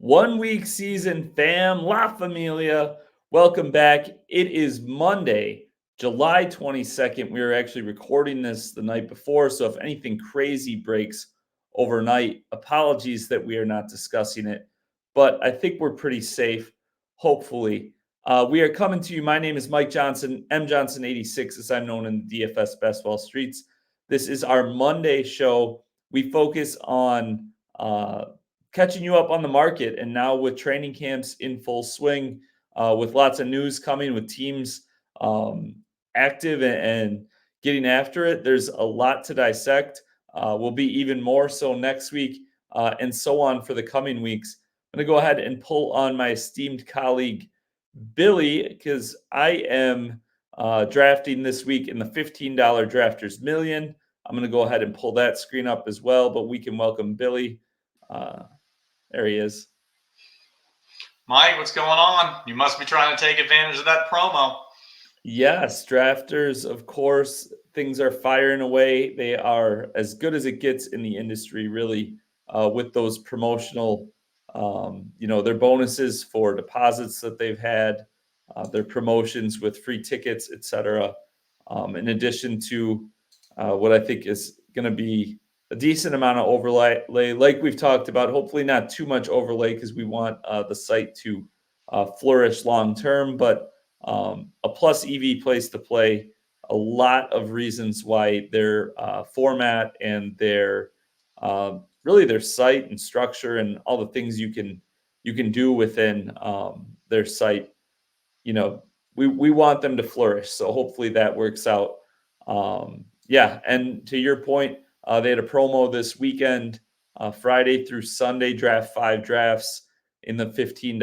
1 week season, fam, La Familia. Welcome back. It is Monday, July 22nd. We are actually recording this the night before. So if anything crazy breaks overnight, apologies that we are not discussing it. But I think we're pretty safe, hopefully. We are coming to you. My name is Mike Johnson, M Johnson 86, as I'm known in the DFS Bestball streets. This is our Monday show. We focus on catching you up on the market. And now with training camps in full swing, with lots of news coming, with teams active and getting after it, there's a lot to dissect. Will be even more so next week and so on for the coming weeks. I'm going to go ahead and pull on my esteemed colleague, Billy, because I am drafting this week in the $15 Drafters Million. I'm going to go ahead and pull that screen up as well, but we can welcome Billy. There he is. Mike, what's going on? You must be trying to take advantage of that promo. Yes, drafters, of course, things are firing away. They are as good as it gets in the industry, really, with those promotional, their bonuses for deposits that they've had, their promotions with free tickets, etc. In addition to what I think is going to be a decent amount of overlay, like we've talked about. Hopefully, not too much overlay because we want the site to flourish long term, but a plus EV place to play. A lot of reasons why their format and their really their site and structure and all the things you can do within their site. We want them to flourish. So hopefully that works out. And to your point, they had a promo this weekend, Friday through Sunday, draft 5 drafts in the $15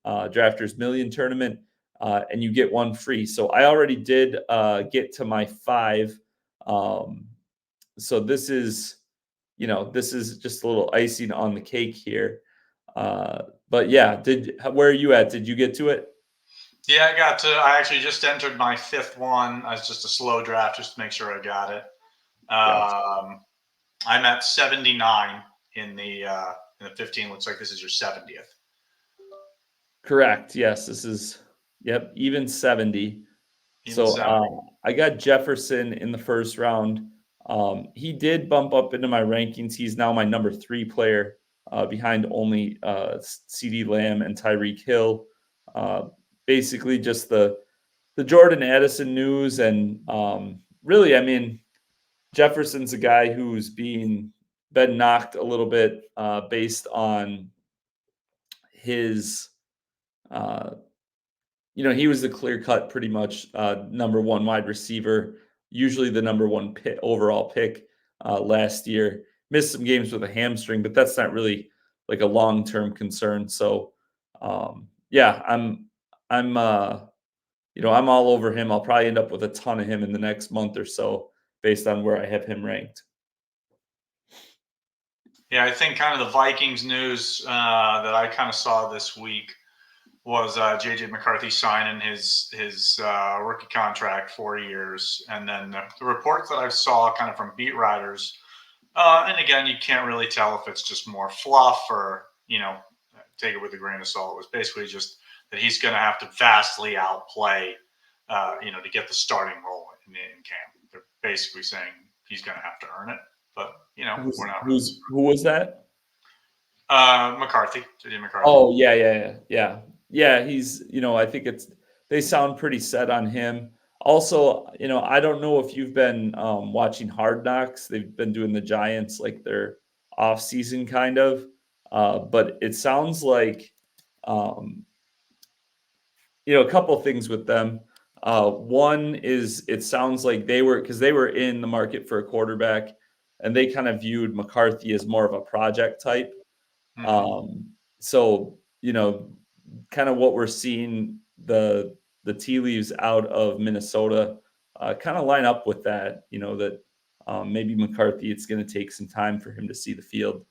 Drafters Million tournament, and you get one free. So I already did get to my 5. So this is just a little icing on the cake here. But yeah, where are you at? Did you get to it? Yeah, I actually just entered my 5th one as just a slow draft, just to make sure I got it. Gotcha. I'm at 79 in the 15. Looks like this is your 70th. Correct. Yes, this is even 70. I got Jefferson in the first round. He did bump up into my rankings. He's now my number 3 player, behind only CD Lamb and Tyreek Hill. Basically, just the Jordan Addison news, and really, I mean, Jefferson's a guy who's been knocked a little bit based on his. He was the clear cut, pretty much number 1 wide receiver, usually the number 1 overall pick last year. Missed some games with a hamstring, but that's not really like a long-term concern. So, I'm all over him. I'll probably end up with a ton of him in the next month or so, based on where I have him ranked. Yeah, I think kind of the Vikings news that I kind of saw this week was JJ McCarthy signing his rookie contract, 4 years, and then the reports that I saw kind of from beat writers, and again, you can't really tell if it's just more fluff or take it with a grain of salt. It was basically just that he's going to have to vastly outplay, to get the starting role in camp. They're basically saying he's going to have to earn it, but we're not. Who was that? McCarthy, JJ McCarthy. Oh yeah. He's I think they sound pretty set on him. Also, I don't know if you've been watching Hard Knocks. They've been doing the Giants like their off season kind of, but it sounds like a couple of things with them. One is it sounds like they were in the market for a quarterback, and they kind of viewed McCarthy as more of a project type. Mm-hmm. So kind of what we're seeing, the tea leaves out of Minnesota kind of line up with that. That maybe McCarthy, it's going to take some time for him to see the field.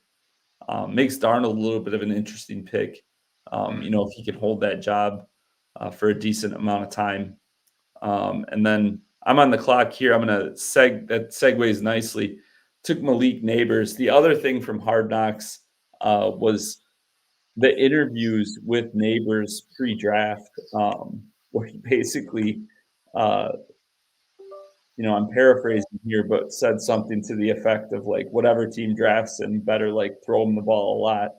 Makes Darnold a little bit of an interesting pick. If he can hold that job for a decent amount of time. And then I'm on the clock here. I'm going to that segues nicely. Took Malik Neighbors. The other thing from Hard Knocks was the interviews with Neighbors pre-draft, where he basically, uh, I'm paraphrasing here, but said something to the effect of like, whatever team drafts him, better like throw him the ball a lot.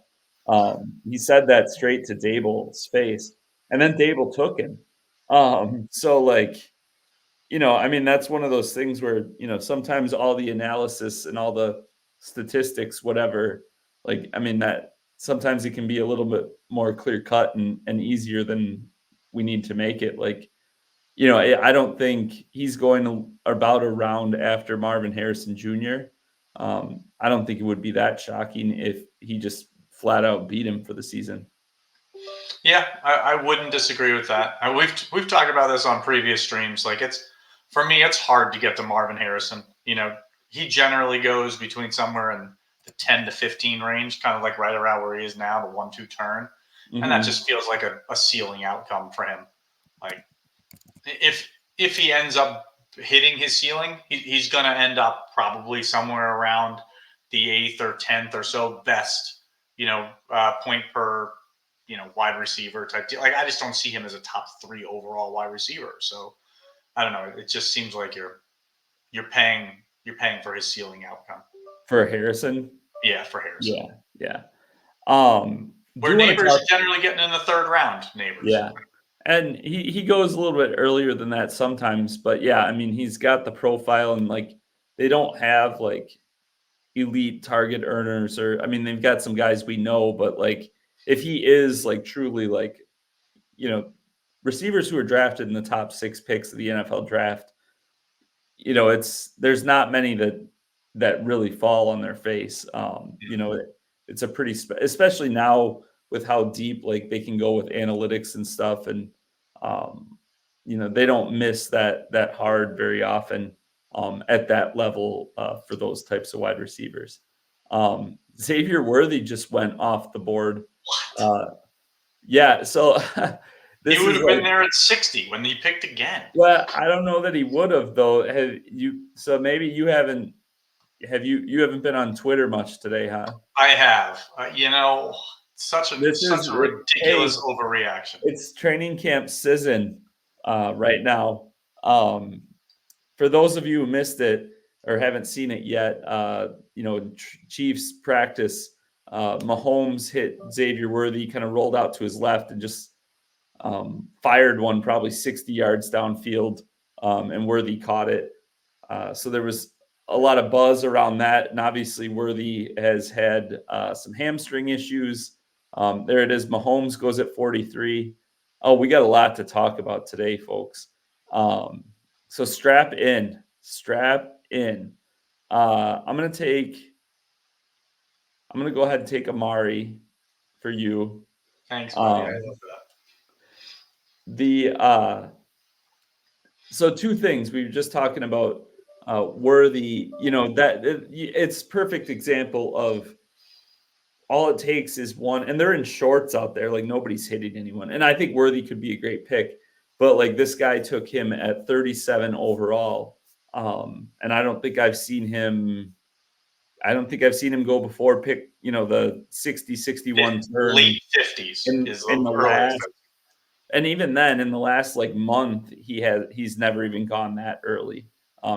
He said that straight to Dable's face, and then Dable took him. So like, I mean, that's one of those things where, sometimes all the analysis and all the statistics, whatever, like, I mean, that sometimes it can be a little bit more clear cut and easier than we need to make it. Like, I don't think he's going to about a round after Marvin Harrison Jr. I don't think it would be that shocking if he just flat out beat him for the season. Yeah, I wouldn't disagree with that. We've talked about this on previous streams. Like for me, it's hard to get to Marvin Harrison. He generally goes between somewhere in the 10 to 15 range, kind of like right around where he is now, the 1-2 turn, and that just feels like a ceiling outcome for him. Like if he ends up hitting his ceiling, he's going to end up probably somewhere around the 8th or 10th or so best, point per wide receiver type deal. Like I just don't see him as a top 3 overall wide receiver. So I don't know. It just seems like you're paying for his ceiling outcome. For Harrison? Yeah, for Harrison. Yeah. Where Neighbors generally getting in the 3rd round, Neighbors. Yeah. And he goes a little bit earlier than that sometimes, but yeah, I mean, he's got the profile, and like they don't have like elite target earners, or I mean, they've got some guys we know, but like if he is like truly like, receivers who are drafted in the top 6 picks of the NFL draft, there's not many that really fall on their face. It's a pretty especially now with how deep like they can go with analytics and stuff, and they don't miss that hard very often at that level for those types of wide receivers. Xavier Worthy just went off the board. Yeah, so he would have been there at 60 when he picked again. Well, I don't know that he would have though. So maybe you haven't. You haven't been on Twitter much today, huh? I have. Such a ridiculous overreaction. It's training camp season right now. For those of you who missed it or haven't seen it yet, Chiefs practice. Mahomes hit Xavier Worthy, kind of rolled out to his left and just fired one probably 60 yards downfield, and Worthy caught it. So there was a lot of buzz around that, and obviously Worthy has had some hamstring issues. There it is. Mahomes goes at 43. Oh, we got a lot to talk about today, folks. So strap in. I'm going to go ahead and take Amari for you. Thanks, buddy. I love that. So 2 things. We were just talking about Worthy, it's perfect example of all it takes is one, and they're in shorts out there, like nobody's hitting anyone. And I think Worthy could be a great pick, but like this guy took him at 37 overall. And I don't think I've seen him go before pick, the 60, 61 turn. Late 50s in the last. And even then, in the last like month, he's never even gone that early.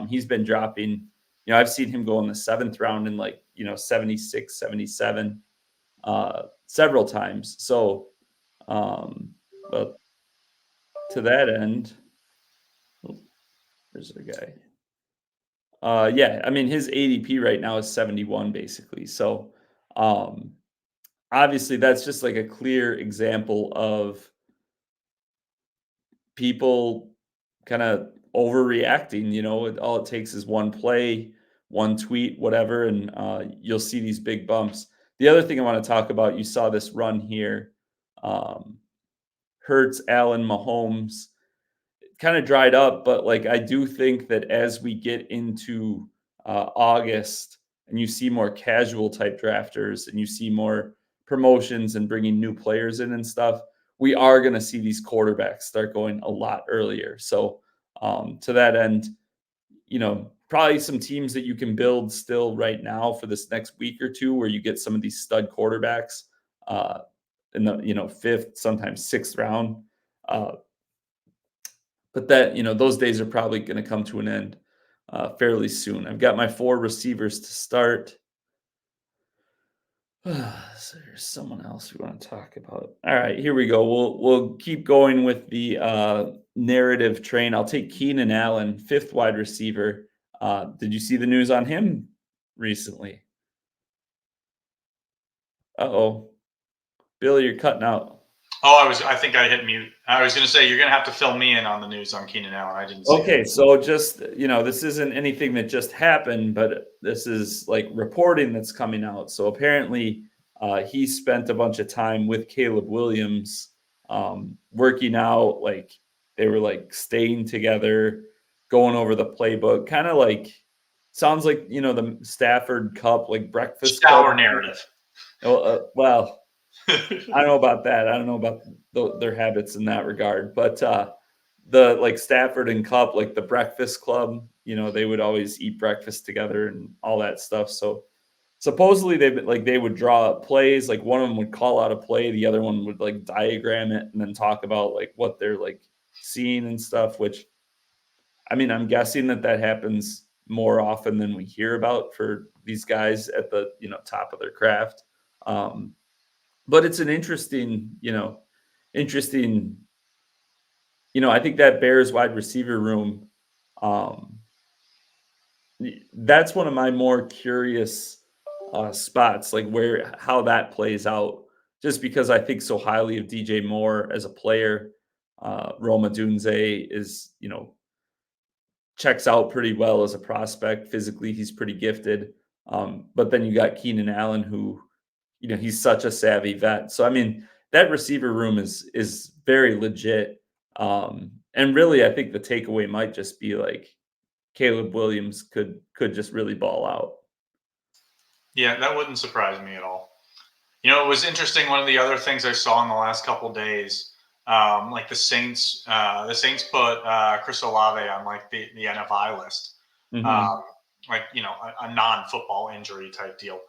He's been dropping. I've seen him go in the 7th round in like 76, 77 several times. So, but to that end, there's a guy. Yeah, I mean his ADP right now is 71 basically. So, obviously that's just like a clear example of people kind of overreacting. All it takes is one play, one tweet, whatever, and you'll see these big bumps. The other thing I want to talk about, you saw this run here. Hurts, Allen, Mahomes kind of dried up, but like I do think that as we get into August and you see more casual type drafters and you see more promotions and bringing new players in and stuff, we are going to see these quarterbacks start going a lot earlier. So to that end, probably some teams that you can build still right now for this next week or two where you get some of these stud quarterbacks. in the, fifth, sometimes sixth round. Uh, but that, those days are probably going to come to an end fairly soon. I've got my four receivers to start. So there's someone else we want to talk about. All right, here we go. We'll keep going with the narrative train. I'll take Keenan Allen, fifth wide receiver. Did you see the news on him recently? Uh-oh. Billy, you're cutting out. Oh, I think I hit mute. I was going to say you're going to have to fill me in on the news on Keenan Allen. I didn't see it. Okay, so just, this isn't anything that just happened, but this is like reporting that's coming out. So apparently he spent a bunch of time with Caleb Williams working out, like they were like staying together, going over the playbook, kind of like sounds like, the Stafford Cup, like breakfast Shower club. narrative. Well, I don't know about that. I don't know about their habits in that regard, but the like Stafford and Cup, like the Breakfast Club, they would always eat breakfast together and all that stuff. So supposedly they would draw up plays. Like one of them would call out a play, the other one would like diagram it and then talk about like what they're like seeing and stuff. Which, I mean, I'm guessing that happens more often than we hear about for these guys at the top of their craft. But it's an interesting. I think that Bears wide receiver room, um, that's one of my more curious spots, like how that plays out. Just because I think so highly of DJ Moore as a player, Roma Dunze is checks out pretty well as a prospect. Physically, he's pretty gifted. But then you got Keenan Allen, who he's such a savvy vet. So I mean, that receiver room is very legit. And really, I think the takeaway might just be like Caleb Williams could just really ball out. Yeah, that wouldn't surprise me at all. It was interesting. One of the other things I saw in the last couple of days, like the Saints put Chris Olave on like the NFI list, Mm-hmm. like a non-football injury type deal.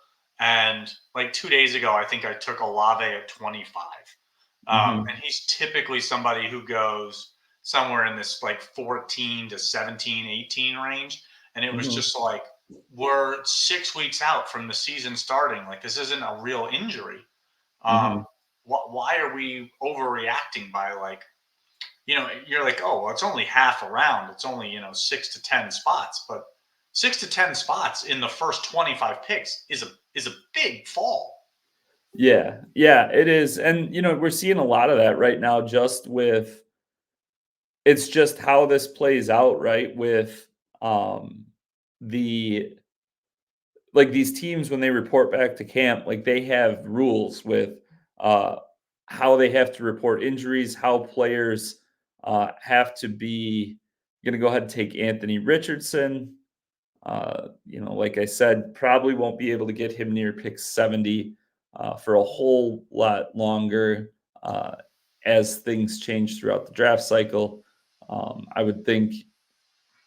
And like 2 days ago, I think I took Olave at 25, Mm-hmm. and he's typically somebody who goes somewhere in this like 14 to 17, 18 range, and it was Mm-hmm. just like, we're 6 weeks out from the season starting. Like this isn't a real injury. Mm-hmm. Why are we overreacting by like, you're like, oh, well, it's only half a round. It's only 6 to 10 spots, but 6 to 10 spots in the first 25 picks is a big fall. Yeah, it is. And we're seeing a lot of that right now, just with it's just how this plays out, right? With the like these teams when they report back to camp, like they have rules with uh how they have to report injuries, how players have to be going to go ahead and take Anthony Richardson. Like I said, probably won't be able to get him near pick 70 for a whole lot longer uh, as things change throughout the draft cycle. I would think,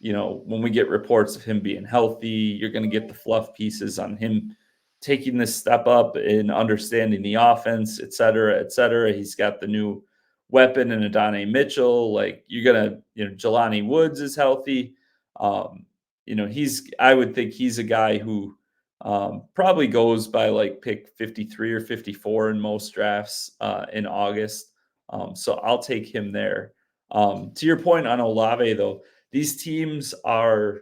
when we get reports of him being healthy, you're going to get the fluff pieces on him taking this step up in understanding the offense, et cetera, et cetera. He's got the new weapon in Adonai Mitchell. Like you're going to, Jelani Woods is healthy. I would think he's a guy who probably goes by like pick 53 or 54 in most drafts in August. So I'll take him there. To your point on Olave, though, these teams are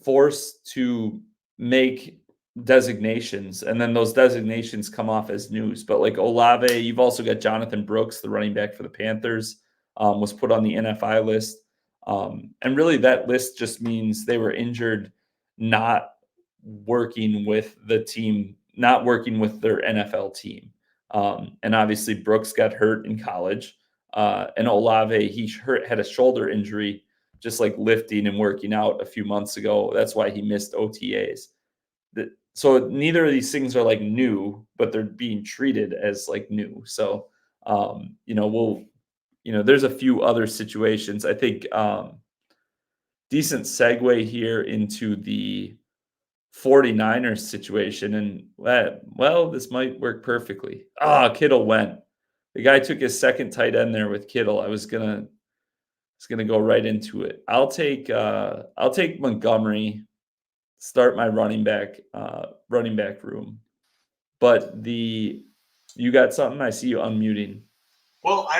forced to make designations, and then those designations come off as news. But like Olave, you've also got Jonathan Brooks, the running back for the Panthers, was put on the NFI list. And really, that list just means they were injured, not working with the team, not working with their NFL team. And obviously, Brooks got hurt in college. And Olave, had a shoulder injury just like lifting and working out a few months ago. That's why he missed OTAs. So neither of these things are like new, but they're being treated as like new. So, there's a few other situations. I think decent segue here into the 49ers situation. And well, this might work perfectly. Kittle went. the guy took his second tight end there with Kittle. I was gonna go right into it. I'll take Montgomery, start my running back room. But you got something? I see you unmuting. Well, I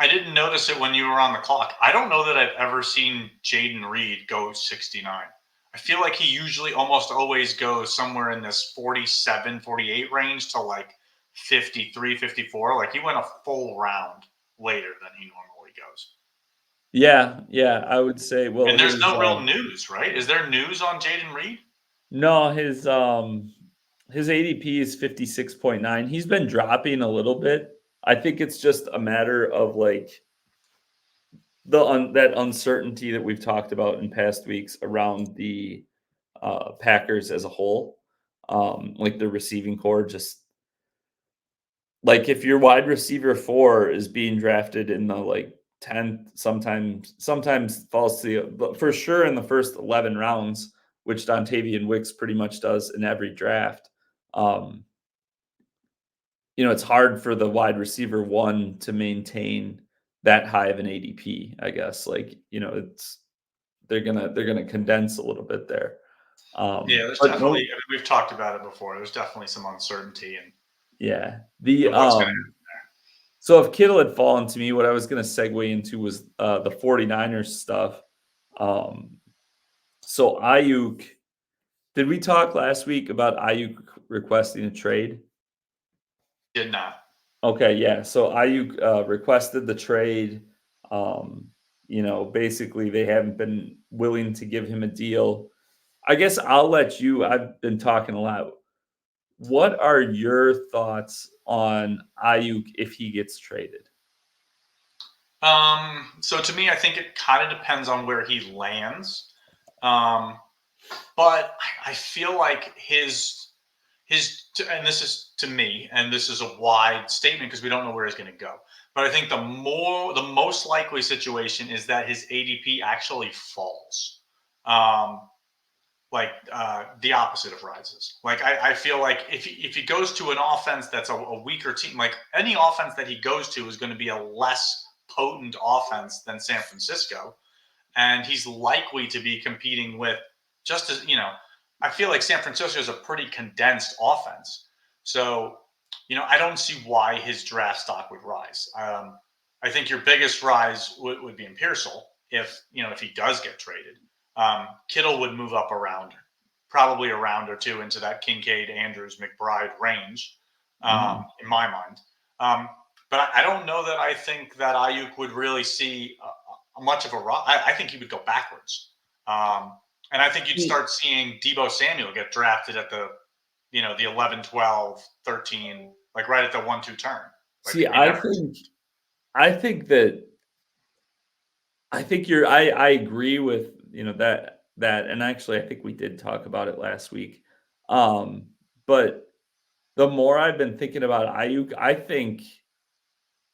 didn't notice it when you were on the clock. I don't know that I've ever seen Jaden Reed go 69. I feel like he usually almost always goes somewhere in this 47, 48 range to like 53, 54. Like he went a full round later than he normally goes. Yeah, yeah, I would say, well, And there's no real news, right? Is there news on Jaden Reed? no, his ADP is 56.9. He's been dropping a little bit. I think it's just a matter of like that uncertainty that we've talked about in past weeks around the Packers as a whole. Like the receiving core, just like if your wide receiver 4 is being drafted in the like 10th, sometimes falls to but for sure in the first 11 rounds, which Dontavian Wicks pretty much does in every draft. Um, it's hard for the wide receiver 1 to maintain that high of an ADP, I guess. Like, it's they're gonna condense a little bit there. Yeah, there's But definitely. no, I mean, we've talked about it before. There's definitely some uncertainty yeah. in what's going to So if Kittle had fallen to me, what I was going to segue into was the 49ers stuff. Um, so Ayuk, did we talk last week about Ayuk requesting a trade? Did not. Okay, yeah. So Ayuk requested the trade. Basically they haven't been willing to give him a deal. I guess I'll let you. I've been talking a lot. What are your thoughts on Ayuk if he gets traded? So to me, I think it kind of depends on where he lands. Um, but I feel like and this is to me, and this is a wide statement because we don't know where he's going to go. But I think the most likely situation is that his ADP actually falls. Um, the opposite of rises. Like I feel like if he goes to an offense that's a weaker team, like any offense that he goes to is going to be a less potent offense than San Francisco, and he's likely to be competing with just as I feel like San Francisco is a pretty condensed offense, so I don't see why his draft stock would rise. I think your biggest rise would be in Pearsall if he does get traded. Kittle would move up around, probably a round or two into that Kincaid, Andrews, McBride range, in my mind. But I don't know that I think that Ayuk would really see much of a rise. I think he would go backwards. And I think you'd start seeing Deebo Samuel get drafted at the 11, 12, 13, like right at the 1-2 turn. Like See, I think that I think I agree with, that and actually I think we did talk about it last week. But the more I've been thinking about Ayuk, I think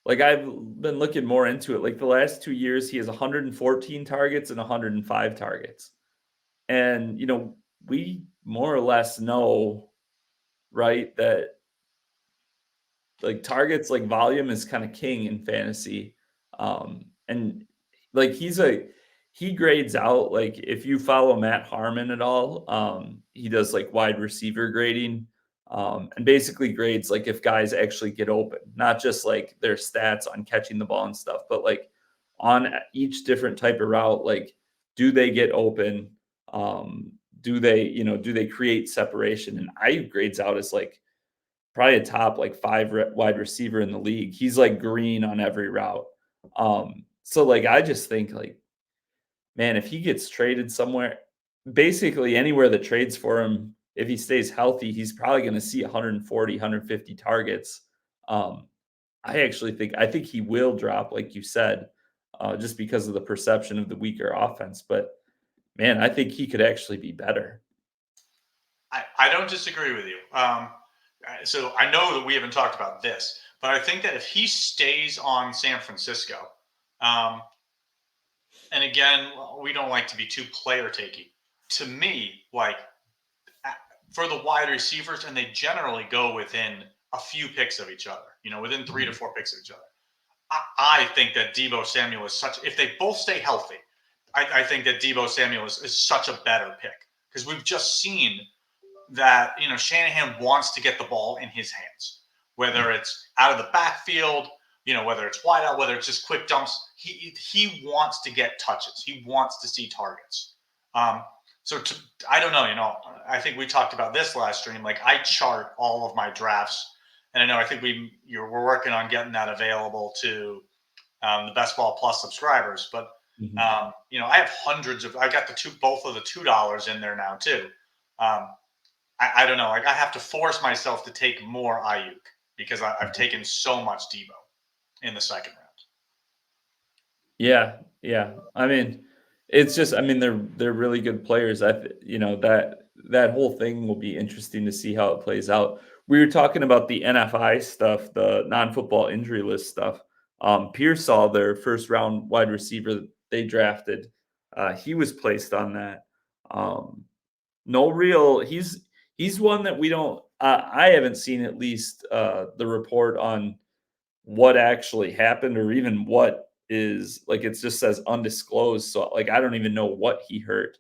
like I've been looking more into it. Like the last 2 years he has 114 targets and 105 targets. And we more or less know, right, that like targets, like volume is kind of king in fantasy. And like he grades out, like if you follow Matt Harmon at all, he does like wide receiver grading, and basically grades like if guys actually get open, not just like their stats on catching the ball and stuff, but like on each different type of route, like do they get open? Do they create separation? And I grades out as like probably a top like wide receiver in the league. He's like green on every route. So like I just think like, man, if he gets traded somewhere, basically anywhere that trades for him, if he stays healthy, he's probably going to see 140, 150 targets. Um, I think he will drop, like you said, just because of the perception of the weaker offense. But man, I think he could actually be better. I don't disagree with you. So I know that we haven't talked about this, but I think that if he stays on San Francisco, um, and again, we don't like to be too player takey. To me, like for the wide receivers, and they generally go within a few picks of each other, within 3 to 4 picks of each other. I think that Deebo Samuel is such, if they both stay healthy, I think that Deebo Samuel is such a better pick, because we've just seen that, Shanahan wants to get the ball in his hands, whether it's out of the backfield, whether it's wide out, whether it's just quick dumps. He wants to get touches. He wants to see targets. I don't know, I think we talked about this last stream. Like, I chart all of my drafts, and I think we're working on getting that available to the Bestball Plus subscribers. But I have I got both of the $2 in there now too. I don't know. Like, I have to force myself to take more Ayuk, because I've taken so much Deebo in the second round. Yeah, yeah. I mean, it's just, I mean, they're really good players. That whole thing will be interesting to see how it plays out. We were talking about the NFI stuff, the non-football injury list stuff. Pearsall, their first round wide receiver that they drafted, he was placed on that. No real. He's one that we don't. I haven't seen, at least, the report on what actually happened, or even what is, like, it just says undisclosed. So, like, I don't even know what he hurt.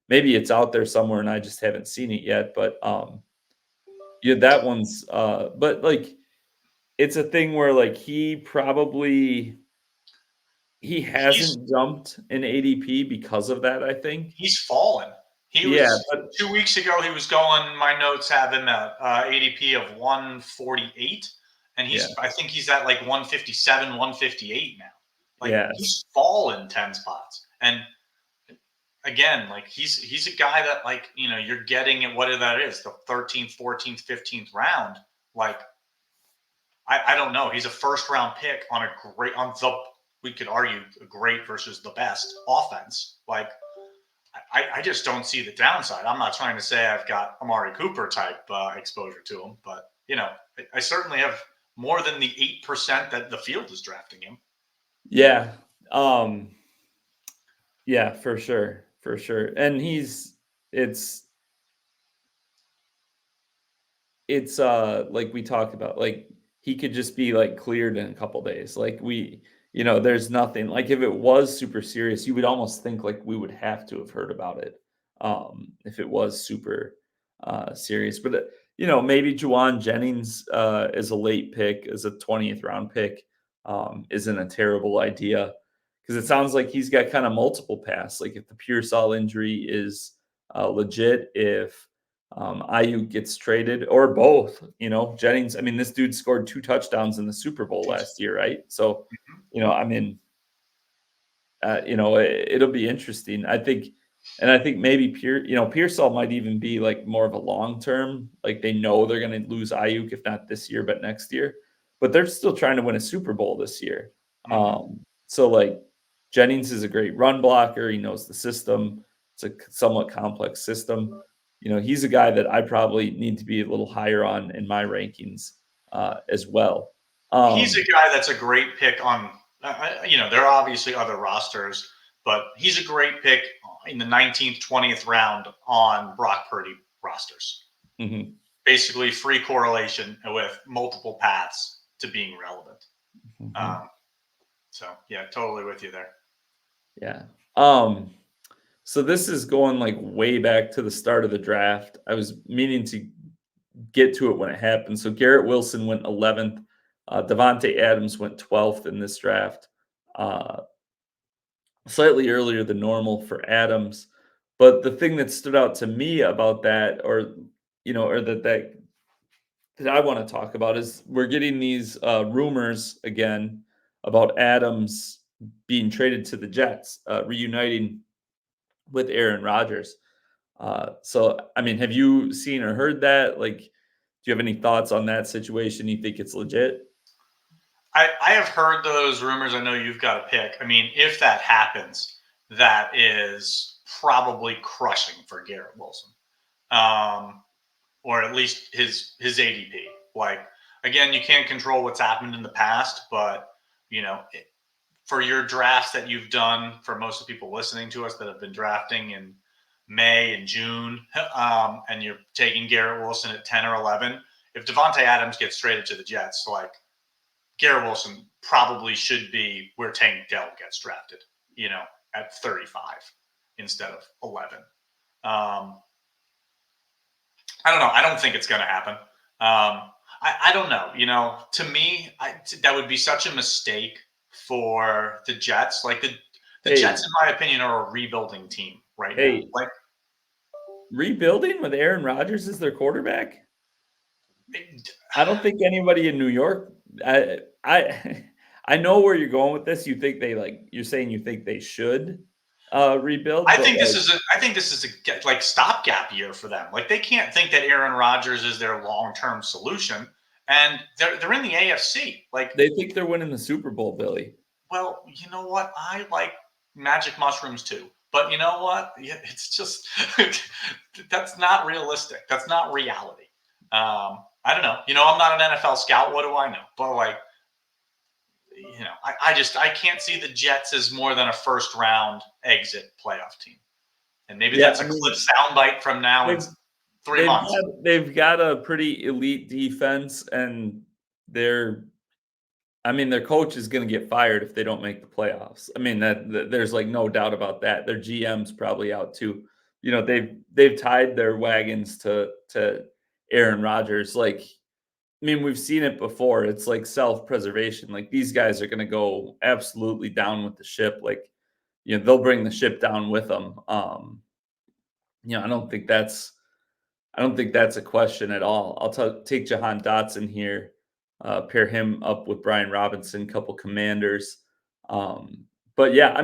Maybe it's out there somewhere and I just haven't seen it yet. But yeah, that one's but, like, it's a thing where, like, he He's hasn't jumped in ADP because of that, I think. he's fallen. He Yeah, was but 2 weeks ago. He was going. My notes have him at ADP of 148, and yeah, I think he's at like 157, 158 now. Like, yeah. he's fallen 10 spots. And again, like, he's a guy that, like, you're getting at what that is, the 13th, 14th, 15th round. Like, I don't know. He's a first round pick on we could argue, a great versus the best offense. Like, I just don't see the downside. I'm not trying to say I've got Amari Cooper type exposure to him, but I certainly have more than the 8% that the field is drafting him. Yeah. Yeah, for sure. For sure. And it's like we talked about, like, he could just be, like, cleared in a couple days. Like, there's nothing, like, if it was super serious, you would almost think, like, we would have to have heard about it, if it was super serious. But maybe Juwan Jennings is a late pick, as a 20th round pick, isn't a terrible idea, because it sounds like he's got kind of multiple paths. Like, if the Pearsall injury is legit, if Ayuk gets traded, or both. Jennings. I mean, this dude scored 2 touchdowns in the Super Bowl last year, right? So, I mean, it'll be interesting. I think maybe Pearsall might even be, like, more of a long term. Like, they know they're going to lose Ayuk, if not this year, but next year. But they're still trying to win a Super Bowl this year. So, like, Jennings is a great run blocker. He knows the system. It's a somewhat complex system. He's a guy that I probably need to be a little higher on in my rankings as well. He's a guy that's a great pick on, there are obviously other rosters, but he's a great pick in the 19th, 20th round on Brock Purdy rosters. Mm-hmm. Basically, free correlation with multiple paths to being relevant. Mm-hmm. So, yeah, totally with you there. Yeah. So this is going, like, way back to the start of the draft. I was meaning to get to it when it happened. So Garrett Wilson went 11th. Devontae Adams went 12th in this draft. Slightly earlier than normal for Adams. But the thing that stood out to me about that, or that I want to talk about, is we're getting these rumors again about Adams being traded to the Jets, reuniting with Aaron Rodgers. So, I mean, have you seen or heard that? Like, do you have any thoughts on that situation? You think it's legit? I have heard those rumors. I know you've got a pick. I mean, if that happens, that is probably crushing for Garrett Wilson, or at least his ADP. Like, again, you can't control what's happened in the past, but for your drafts that you've done, for most of the people listening to us that have been drafting in May and June, and you're taking Garrett Wilson at 10 or 11. If Devontae Adams gets traded to the Jets, like Garrett Wilson probably should be where Tank Dell gets drafted, at 35 instead of 11. I don't know. I don't think it's going to happen. I don't know. To me, that would be such a mistake for the Jets. Like the Jets, in my opinion, are a rebuilding team right now. Like rebuilding with Aaron Rodgers as their quarterback. I don't think anybody in New York. I know where you're going with this. You think you're saying you think they should rebuild. I think this is a stopgap year for them. Like they can't think that Aaron Rodgers is their long-term solution, and they're in the AFC. Like they think they're winning the Super Bowl, Billy. Well, you know what? I like magic mushrooms too, but you know what? It's just that's not realistic. That's not reality. I don't know. I'm not an NFL scout. What do I know? But I can't see the Jets as more than a first round exit playoff team. And maybe that's a Cliff soundbite from now in 3 months. They've got a pretty elite defense, and their coach is going to get fired if they don't make the playoffs. That there's no doubt about that. Their GM's probably out too. They've tied their wagons to Aaron Rodgers. We've seen it before. It's like self-preservation. These guys are going to go absolutely down with the ship. They'll bring the ship down with them. I don't think that's a question at all. I'll take Jahan Dotson here, pair him up with Brian Robinson, couple commanders. But yeah,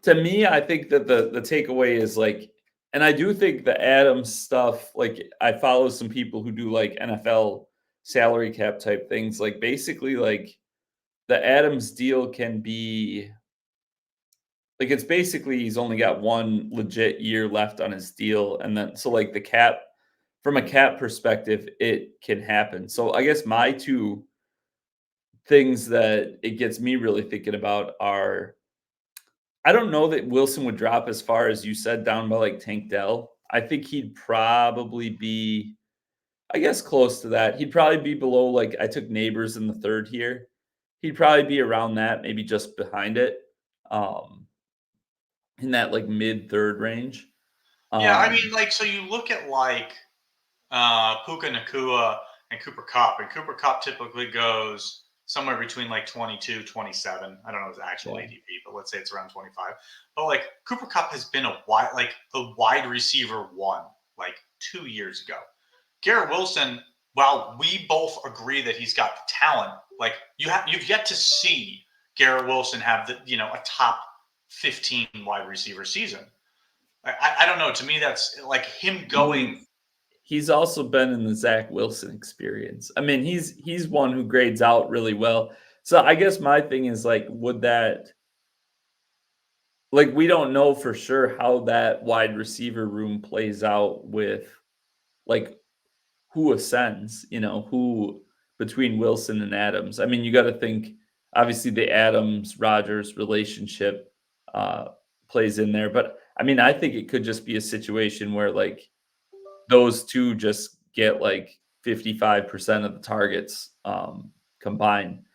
to me, I think that the takeaway is and I do think the Adams stuff, I follow some people who do NFL salary cap type things. Basically, the Adams deal can be it's basically he's only got one legit year left on his deal, and then so the cap, from a cap perspective, it can happen. So I guess my two things that it gets me really thinking about are, I don't know that Wilson would drop as far as you said, down by Tank Dell. I think he'd probably be, I guess, close to that. He'd probably be below, I took Neighbors in the third here. He'd probably be around that, maybe just behind it, in that mid third range. Yeah, so you look at Puka Nacua and Cooper Kupp, and Cooper Kupp typically goes somewhere between 22, 27. I don't know his actual ADP, but let's say it's around 25. But Cooper Kupp has been a wide receiver one 2 years ago. Garrett Wilson, while we both agree that he's got the talent, you've yet to see Garrett Wilson have a top 15 wide receiver season. I don't know. To me, that's him going. He's also been in the Zach Wilson experience. He's one who grades out really well. So I guess my thing is would that, we don't know for sure how that wide receiver room plays out with who ascends, who between Wilson and Adams. You got to think, obviously, the Adams-Rodgers relationship plays in there. But, I think it could just be a situation where, those two just get 55% of the targets combined.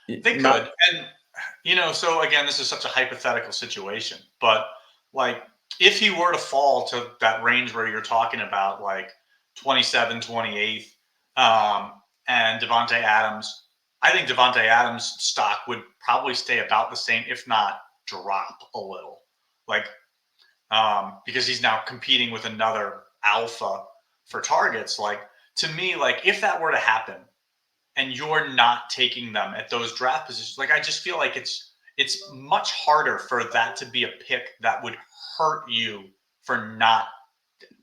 They could. And, so again, this is such a hypothetical situation. But, if he were to fall to that range where you're talking about, 27, 28, and Devontae Adams, I think Devontae Adams' stock would probably stay about the same, if not drop a little. Because he's now competing with another alpha for targets. To me, if that were to happen and you're not taking them at those draft positions, I just feel like it's much harder for that to be a pick that would hurt you for not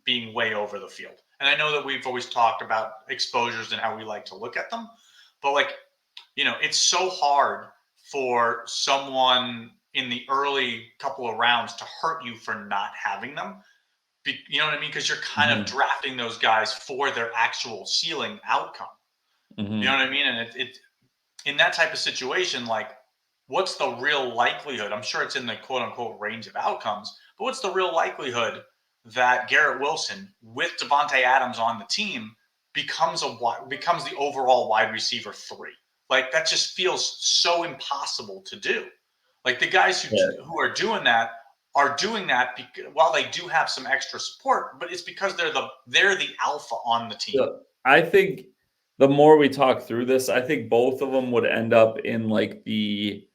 being way over the field. And I know that we've always talked about exposures and how we like to look at them, but it's so hard for someone in the early couple of rounds to hurt you for not having them. You know what I mean? Because you're kind of drafting those guys for their actual ceiling outcome. You know what I mean? And it in that type of situation, what's the real likelihood? I'm sure it's in the quote unquote range of outcomes, But what's the real likelihood that Garrett Wilson, with Devontae Adams on the team, becomes the overall wide receiver 3? Like, that just feels so impossible to do. Like, the guys who are doing that while they do have some extra support, but it's because they're the alpha on the team. So I think the more we talk through this, I think both of them would end up in like the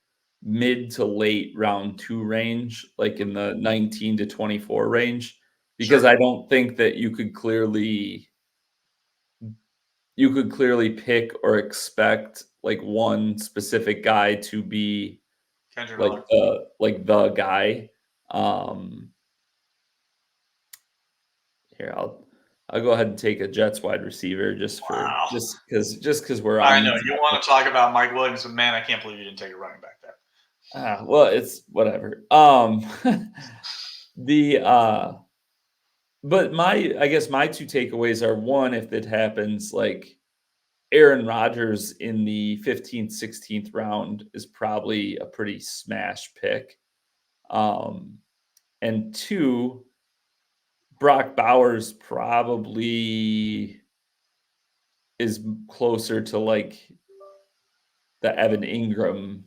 mid to late round 2 range, like in the 19 to 24 range, because Sure. I don't think that you could clearly pick or expect like one specific guy to be Kendrick like Miller. the guy. Um Here, I'll go ahead and take a Jets wide receiver just Wow. because we're I on know the you topic. want to talk about Mike Williams, but man, I can't believe you didn't take a running back there. Well, it's whatever. The but I guess my two takeaways are, one, if it happens, like Aaron Rodgers in the 15th, 16th round is probably a pretty smash pick. And two, Brock Bowers probably is closer to like the Evan Ingram,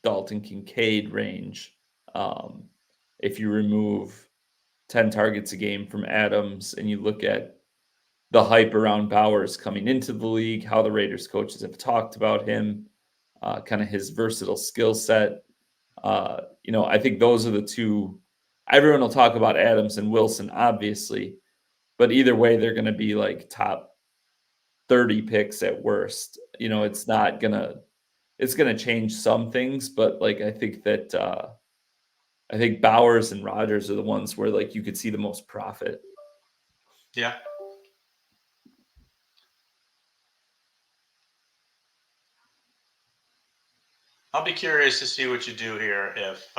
Dalton Kincaid range. Um, if you remove 10 targets a game from Adams and you look at the hype around Bowers coming into the league, how the Raiders coaches have talked about him, kind of his versatile skill set. I think those are the two. Everyone will talk about Adams and Wilson, obviously, but either way, they're going to be like top 30 picks at worst. It's not gonna it's gonna change some things, but like I think Bowers and Rodgers are the ones where like you could see the most profit. Yeah. I'll be curious to see what you do here if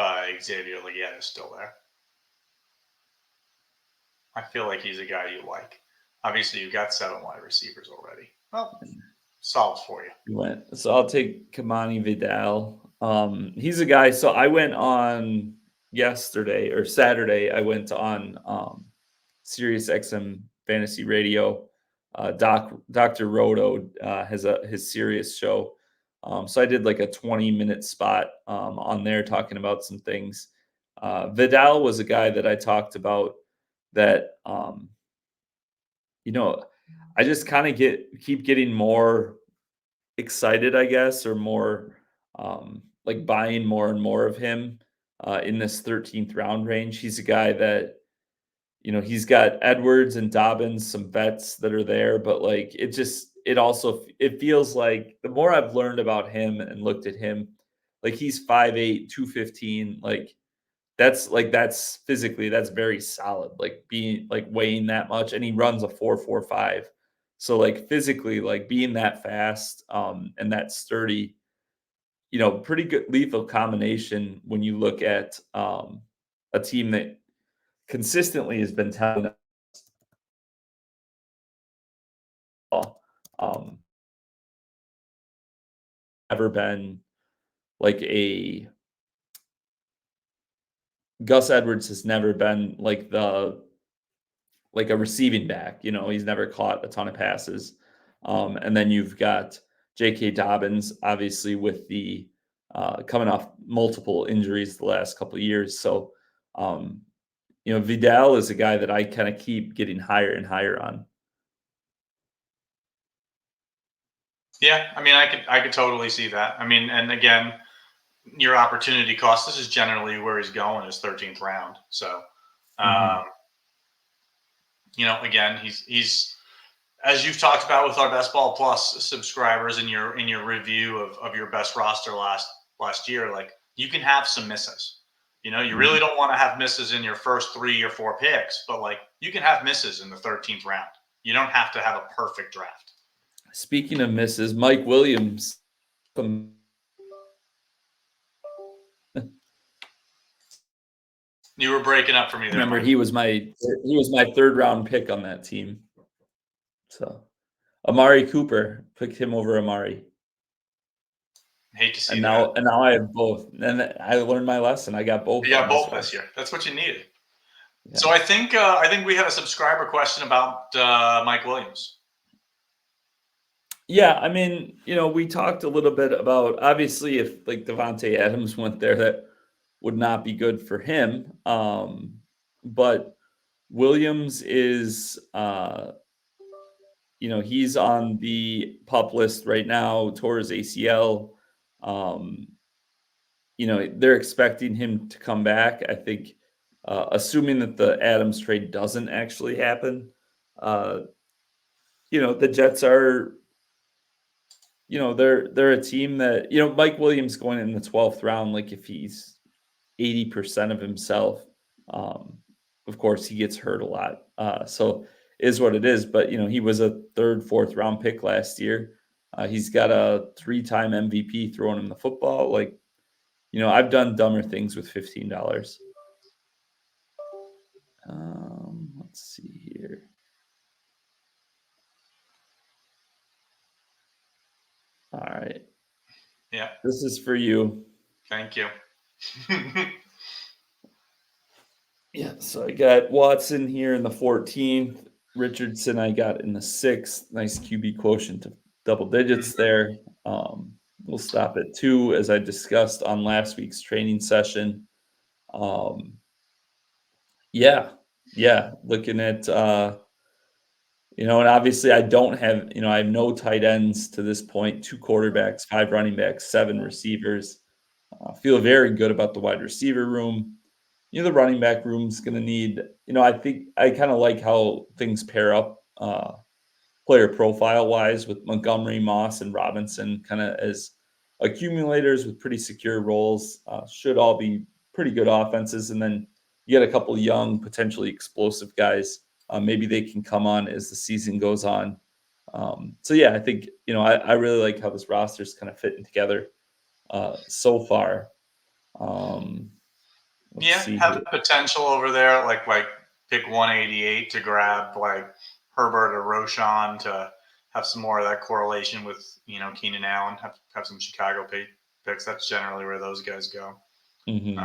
Xavier Legette is still there. I feel like he's a guy you like. Obviously, you've got 7 wide receivers already. Well, solved for you. So I'll take Kamani Vidal. He's a guy. So I went on yesterday or Saturday. I went on Sirius XM Fantasy Radio. Dr. Roto has his Sirius show. So I did like a 20-minute spot on there talking about some things. Vidal was a guy that I talked about that I just kind of keep getting more excited, I guess, or more like buying more and more of him in this 13th round range. He's a guy that, he's got Edwards and Dobbins, some vets that are there, but like it feels like the more I've learned about him and looked at him, like he's 5'8", 215, that's physically, that's very solid, like being like weighing that much, and he runs a 4.45. So like physically, like being that fast and that sturdy, pretty good lethal combination when you look at a team that consistently has been telling um ever been like Gus Edwards has never been like a receiving back. He's never caught a ton of passes. And then you've got J.K. Dobbins, obviously, with the coming off multiple injuries the last couple of years. So, Vidal is a guy that I kind of keep getting higher and higher on. Yeah, I mean, I could totally see that. I mean, and again, your opportunity cost. This is generally where he's going, is 13th round. So, again, he's as you've talked about with our Best Ball Plus subscribers in your review of your best roster last year. Like, you can have some misses. You really don't want to have misses in your first 3 or 4 picks, but like, you can have misses in the 13th round. You don't have to have a perfect draft. Speaking of misses, Mike Williams. You were breaking up for me there. Remember, Mike. he was my 3rd round pick on that team. So Amari Cooper, picked him over Amari. Hate to see And that. now I have both. And I learned my lesson. I got both You got on this both one. this year. That's what you needed. So Yeah. I think we had a subscriber question about Mike Williams. Yeah, I mean, we talked a little bit about obviously if like Devontae Adams went there, that would not be good for him. But Williams is he's on the pup list right now, tore his ACL. Um, they're expecting him to come back. I think, assuming that the Adams trade doesn't actually happen, uh, the Jets are, they're a team that, Mike Williams going in the 12th round, like if he's 80% of himself, um, of course he gets hurt a lot. So is what it is. But he was a third, fourth round pick last year. He's got a 3-time MVP throwing him the football. Like, I've done dumber things with $15. Let's see here. All right. Yeah, This is for you. thank you. Yeah, so I got Watson here in the 14th. Richardson I got in the 6th. Nice QB quotient of double digits there. Um, we'll stop at 2 as I discussed on last week's training session. Um, yeah, yeah, looking at and obviously I don't have, I have no tight ends to this point, 2 quarterbacks, 5 running backs, 7 receivers. Feel very good about the wide receiver room. The running back room's going to need, I think I kind of like how things pair up player profile wise with Montgomery, Moss, and Robinson kind of as accumulators with pretty secure roles. Should all be pretty good offenses. And then you get a couple young, potentially explosive guys. Maybe they can come on as the season goes on. So yeah, I think, I really like how this roster's kind of fitting together so far. Um, let's Yeah, see have here. the potential over there, like pick 188 to grab like Herbert or Roshan to have some more of that correlation with Keenan Allen. Have some Chicago picks. That's generally where those guys go. Mhm.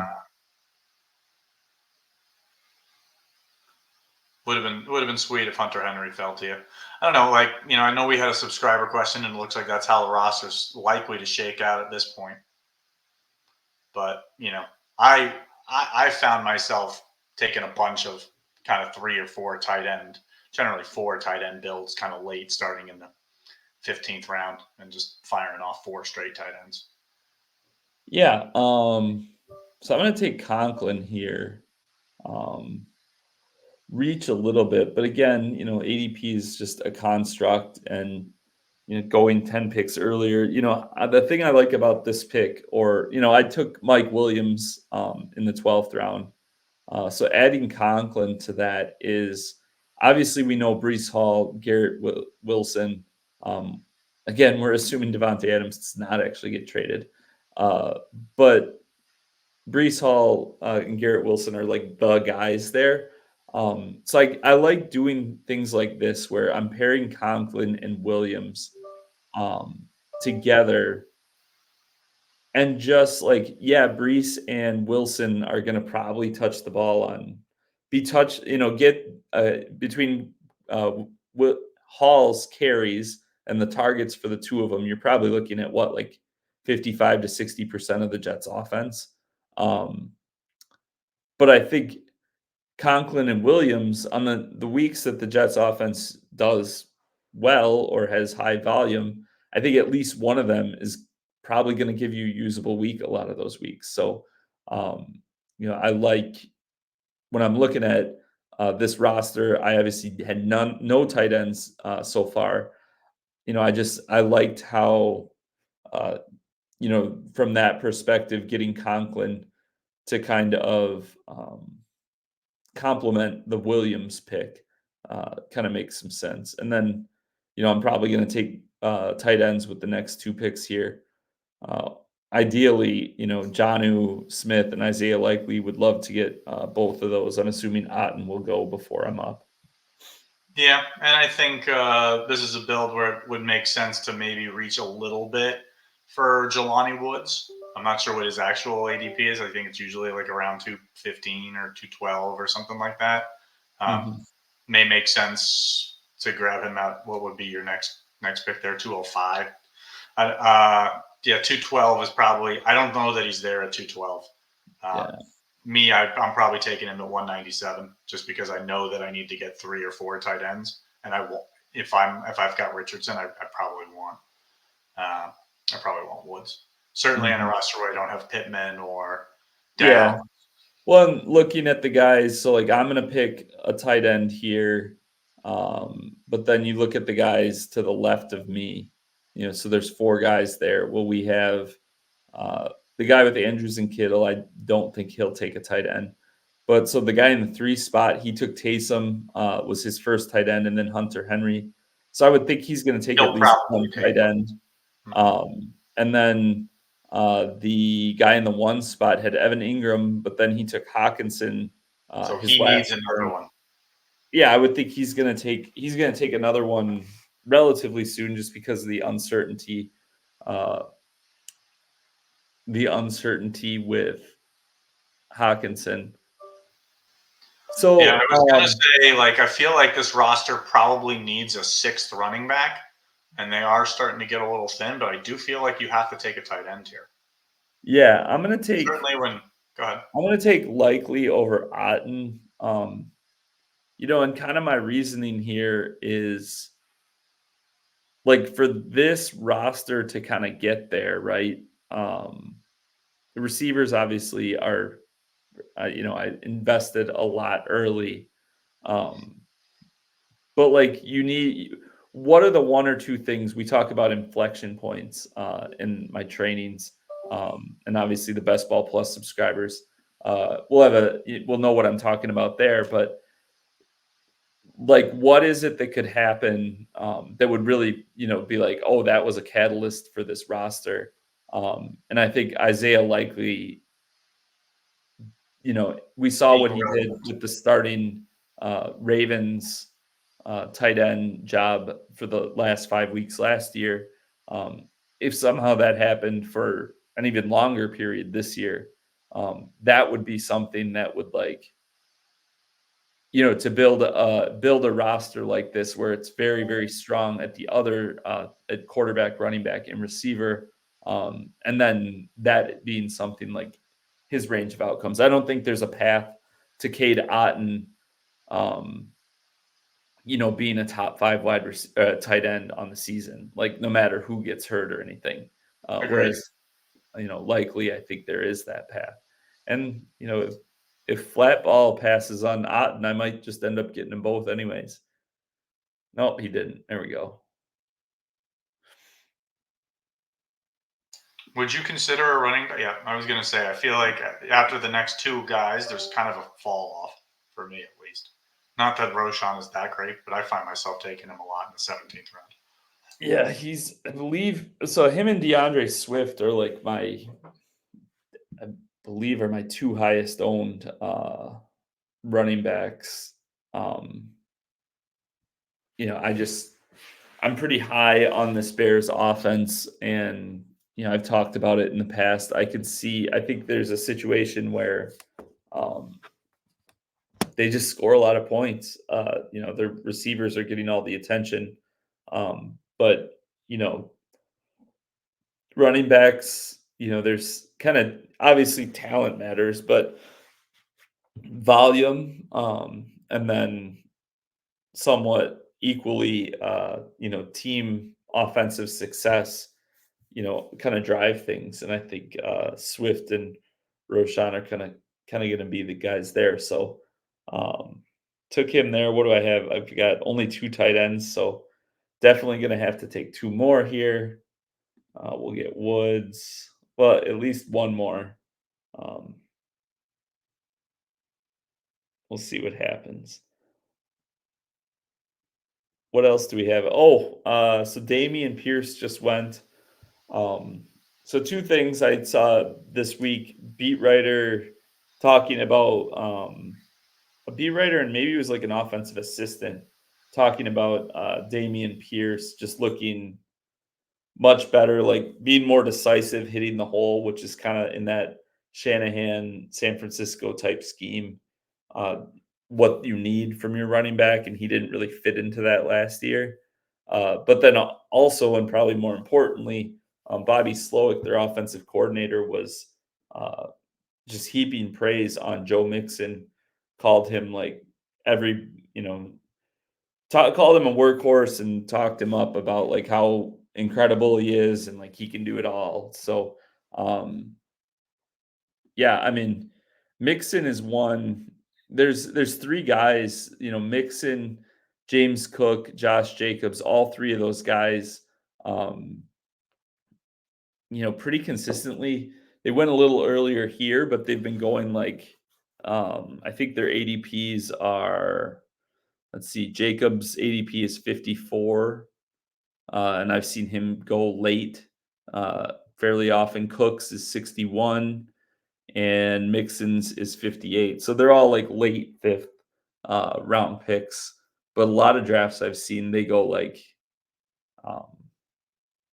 Would have been sweet if Hunter Henry fell to you. I don't know, I know we had a subscriber question, and it looks like that's how the roster's likely to shake out at this point. But I found myself taking a bunch of kind of 3 or 4 tight end, generally 4 tight end builds, kind of late, starting in the 15th round, and just firing off 4 straight tight ends. Yeah, so I'm gonna take Conklin here. Um, reach a little bit, but again, ADP is just a construct, and going 10 picks earlier. The thing I like about this pick, or I took Mike Williams in the 12th round. So adding Conklin to that is obviously we know Brees Hall, Garrett Wilson. Um, again, we're assuming Devontae Adams does not actually get traded, but Brees Hall and Garrett Wilson are like the guys there. So I like doing things like this where I'm pairing Conklin and Williams um, together, and just like, yeah, Brees and Wilson are going to probably touch the ball be touched, get between Hall's carries and the targets for the two of them. You're probably looking at what, like 55 to 60% of the Jets offense. Um, but I think Conklin and Williams on the weeks that the Jets offense does well or has high volume, I think at least one of them is probably going to give you a usable week a lot of those weeks. So, I like when I'm looking at this roster. I obviously had no tight ends so far. I liked how, uh, from that perspective, getting Conklin to kind of complement the Williams pick kind of makes some sense. And then, I'm probably going to take tight ends with the next 2 picks here. Uh, ideally, Jonnu Smith and Isaiah Likely would love to get both of those. I'm assuming Otten will go before I'm up. Yeah, and I think this is a build where it would make sense to maybe reach a little bit for Jelani Woods. I'm not sure what his actual ADP is. I think it's usually like around 215 or 212 or something like that. Um, Mhm. may make sense to grab him at what would be your next pick there, 205. Yeah, 212 is probably. I don't know that he's there at 212. Yeah. I'm probably taking him at 197 just because I know that I need to get 3 or 4 tight ends, and I won't. If I've got Richardson, I probably want. I probably want Woods. Certainly in a Mhm. roster where I don't have Pittman or Yeah. Down. Well, and looking at the guys, so like I'm gonna pick a tight end here, but then you look at the guys to the left of me, so there's four guys there. Well, we have uh, the guy with Andrews and Kittle. I don't think he'll take a tight end, but so the guy in the three spot, he took Taysom, was his first tight end, and then Hunter Henry. So I would think he's going to take at He'll least probably one take tight one. end. Mhm. And then the guy in the one spot had Evan Ingram, but then he took Hawkinson So his he last needs another turn. one. Yeah, I would think he's gonna take another one relatively soon, just because of uh, the uncertainty with Hawkinson. Yeah, I So was gonna say, like, I feel like this roster probably needs a sixth running back, and they are starting to get a little thin. But I do feel like you have to take a tight end here. yeah, I'm gonna take Certainly, when go ahead. I'm gonna take Likely over Otten. And kind of my reasoning here is like for this roster to kind of get there, right? Um, the receivers obviously are, I invested a lot early. Um, but like what are the one or two things we talk about inflection points in my trainings? And obviously the Best Ball Plus subscribers we'll know what I'm talking about there, but like what is it that could happen that would really be like, oh, that was a catalyst for this roster. And I think Isaiah Likely, we saw Being what he did relevant. with the starting Ravens tight end job for the last 5 weeks last year. If somehow that happened for an even longer period this year, that would be something that would like, to build a roster like this where it's very, very strong at the other at quarterback, running back, and receiver, and then that being something like his range of outcomes. I don't think there's a path to Cade Otton, um, being a top five tight end on the season, like no matter who gets hurt or anything. Agreed. Whereas, likely I think there is that path, and if flat ball passes on Otten, I might just end up getting them both anyways. Nope, he didn't. There we go. Would you consider a running back? Yeah, I was gonna say. I feel like after the next two guys, there's kind of a fall off for me at least. Not that Roshan is that great, but I find myself taking him a lot in the 17th round. Yeah, I believe so. Him and DeAndre Swift are like I believe, are my two highest owned running backs. Um, I'm pretty high on this Bears offense, and I've talked about it in the past. I think there's a situation where um, they just score a lot of points. Their receivers are getting all the attention, but you know, running backs. There's kind of obviously talent matters, but volume, and then somewhat equally, team offensive success, kind of drive things. And I think Swift and Roshan are kind of going to be the guys there. So um, took him there. What do I have? I've got only two tight ends, so definitely going to have to take two more here. We'll get Woods, well, at least one more. Um, we'll see what happens. What else do we have? Oh, so Damian Pierce just went. Um, so two things I saw this week: beat writer talking about a beat writer, and maybe it was like an offensive assistant talking about Damian Pierce just looking much better, like being more decisive, hitting the hole, which is kind of in that Shanahan, San Francisco type scheme. Uh, what you need from your running back, and he didn't really fit into that last year. But then also, and probably more importantly, Bobby Slowick, their offensive coordinator, was uh, just heaping praise on Joe Mixon, called him like every, called him a workhorse and talked him up about like how incredible he is and like he can do it all. So, um, yeah, I mean, Mixon is one. There's three guys, Mixon, James Cook, Josh Jacobs, all three of those guys, um, pretty consistently. They went a little earlier here, but they've been going like I think their ADPs are, let's see, Jacobs ADP is 54. And I've seen him go late fairly often. Cooks is 61 and Mixon's is 58. So they're all like late fifth round picks. But a lot of drafts I've seen, they go like, um,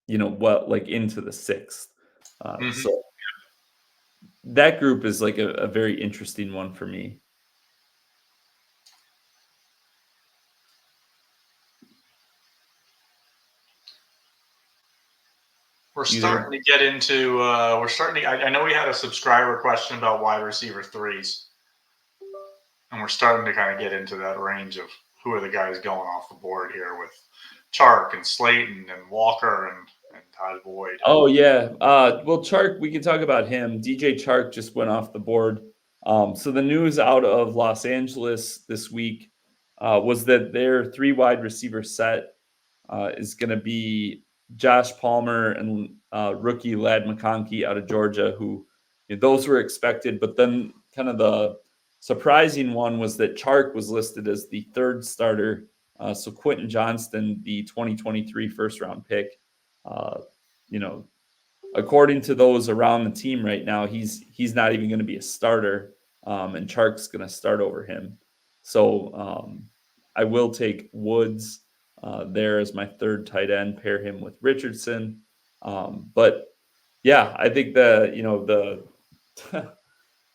like into the sixth. Mhm. So that group is like a very interesting one for me. We're You there? starting to get into. We're starting to. I know we had a subscriber question about wide receiver threes, and we're starting to kind of get into that range of who are the guys going off the board here with Chark and Slayton and Walker and Ty Boyd. Oh yeah. Well, Chark, we can talk about him. DJ Chark just went off the board. So the news out of Los Angeles this week was that their three wide receiver set is going to be Josh Palmer and rookie Lad McConkey out of Georgia, who those were expected. But then kind of the surprising one was that Chark was listed as the third starter. So Quentin Johnston, the 2023 first round pick, uh, you know, according to those around the team right now, he's not even going to be a starter, and Chark's going to start over him. So I will take Woods there as my third tight end, pair him with Richardson. But yeah, I think the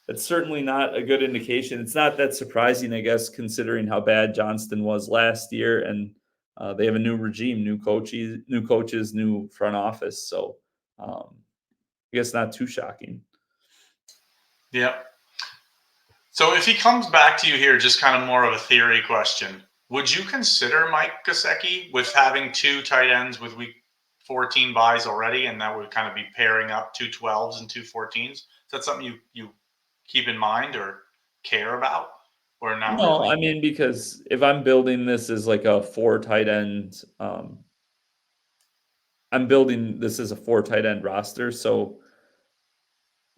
it's certainly not a good indication. It's not that surprising, I guess, considering how bad Johnston was last year, and they have a new regime, new coaches, new front office. So I guess not too shocking. Yeah. So if he comes back to you here, just kind of more of a theory question, would you consider Mike Gesicki with having two tight ends with week 14 buys already, and that would kind of be pairing up two 12s and two 14s? Is that something you keep in mind or care about, or not No, really? I mean, because if I'm building this as like a four tight end, I'm building this as a four tight end roster. So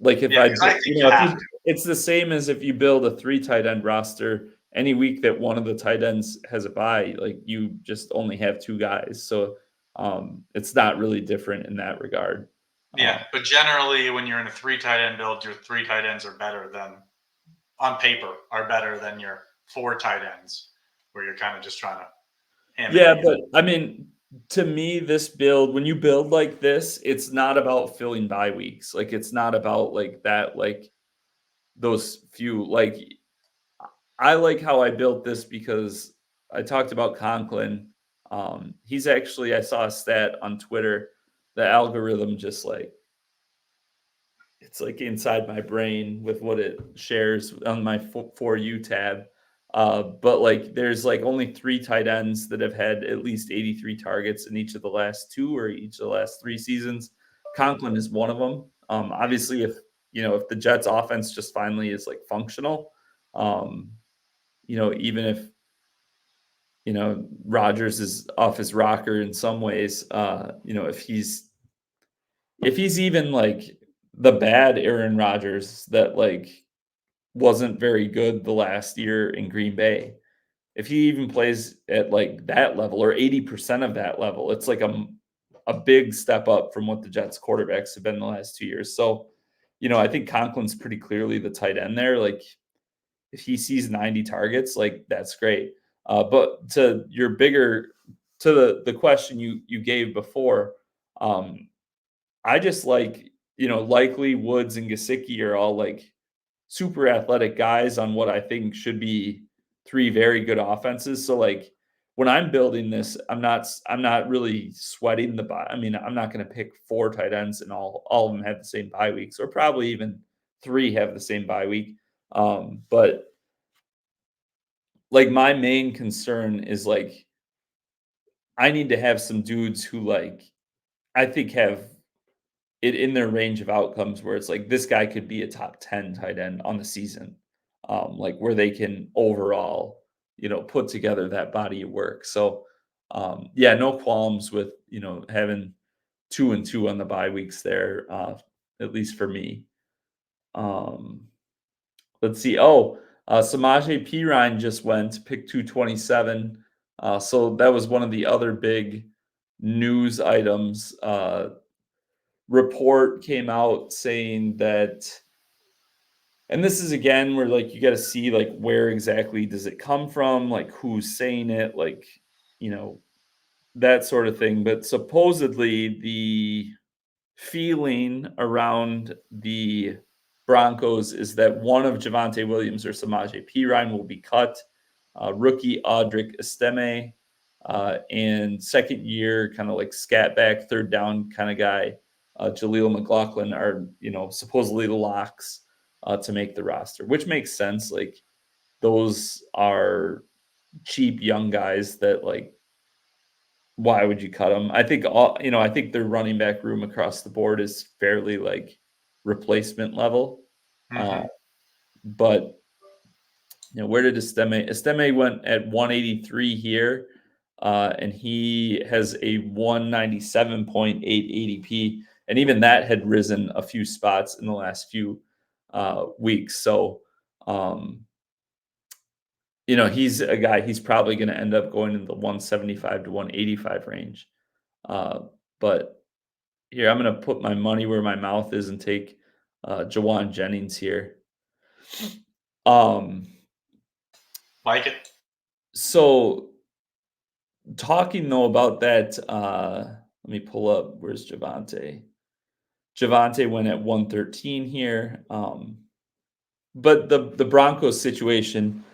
like if Yeah, I, because I think you if have you, to. it's the same as if you build a three tight end roster. Any week that one of the tight ends has a bye, like you just only have two guys. So it's not really different in that regard. Yeah, but generally, when you're in a three tight end build, your three tight ends are better than on paper are better than your four tight ends, where you're kind of just trying to ham it Yeah, in. but I mean, to me, this build, when you build like this, it's not about filling bye weeks. Like it's not about like that, like those few. Like I like how I built this because I talked about Conklin. He's actually, I saw a stat on Twitter. The algorithm just like it's like inside my brain with what it shares on my for you tab. But like there's like only three tight ends that have had at least 83 targets in each of the last two or each of the last three seasons. Conklin is one of them. Obviously, if the Jets offense just finally is like functional, um, even if Rodgers is off his rocker in some ways, if he's even like the bad Aaron Rodgers that like wasn't very good the last year in Green Bay. If he even plays at like that level or 80% of that level, it's like a big step up from what the Jets quarterbacks have been the last 2 years. So, I think Conklin's pretty clearly the tight end there. Like if he sees 90 targets, like that's great. But to the question you gave before, Um, I just like, Likely, Woods, and Gesicki are all like super athletic guys on what I think should be three very good offenses. So like when I'm building this, I'm not really sweating the bye. I mean, I'm not going to pick four tight ends and all of them have the same bye weeks, or probably even three have the same bye week. But like my main concern is like I need to have some dudes who like I think have it in their range of outcomes where it's like this guy could be a top 10 tight end on the season. Like where they can overall, put together that body of work. So yeah, no qualms with, having 2 and 2 on the bye weeks there, at least for me. Um let's see. Oh, Samaje Perine just went pick 227. So that was one of the other big news items. Report came out saying that, and this is again where like you got to see like where exactly does it come from, like who's saying it, like you know that sort of thing. But supposedly the feeling around the Broncos is that one of Javonte Williams or Samaje Perine will be cut. Rookie Audric Estime, and second year kind of like scat back, third down kind of guy, Jaleel McLaughlin are supposedly the locks to make the roster, which makes sense. Like those are cheap young guys that like why would you cut them? I think their running back room across the board is fairly like replacement level. Uh, Mm-hmm. but where did Estime? Estime went at 183 here, and he has a 197.8 ADP, and even that had risen a few spots in the last few weeks. So, um, he's a guy. He's probably going to end up going in the 175 to 185 range. Uh, but here, I'm going to put my money where my mouth is and take Jawan Jennings here. Um, Like it. so talking though about that, let me pull up. Where's Javante? Javante went at 113 here. But the Broncos situation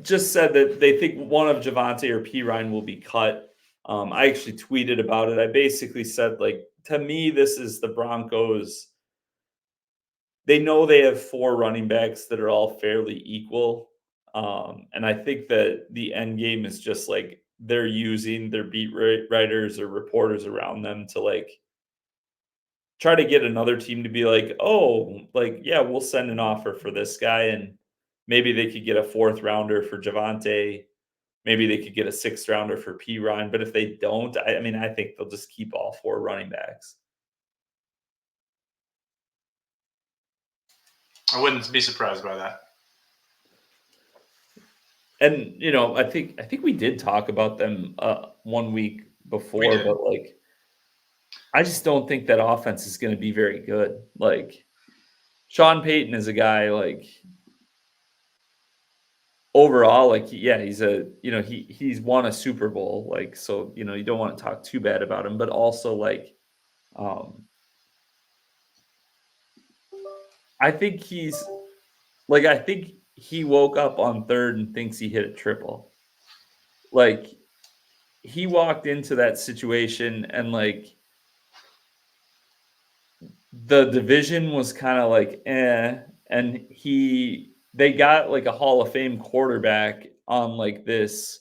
just said that they think one of Javante or Perine will be cut. I actually tweeted about it. I basically said, like, to me, this is the Broncos. They know they have four running backs that are all fairly equal. And I think that the end game is just like they're using their writers or reporters around them to like try to get another team to be like, oh, like, yeah, we'll send an offer for this guy. And maybe they could get a fourth rounder for Javante. Maybe they could get a sixth rounder for P. Ryan. But if they don't, I mean, I think they'll just keep all four running backs. I wouldn't be surprised by that. And I think we did talk about them 1 week We before, did. but like I just don't think that offense is going to be very good. Like Sean Payton is a guy like overall, like yeah, he's a he's won a Super Bowl, like so you don't want to talk too bad about him, but also like um I think I think he woke up on third and thinks he hit a triple. Like he walked into that situation and like the division was kind of like and they got like a Hall of Fame quarterback on like this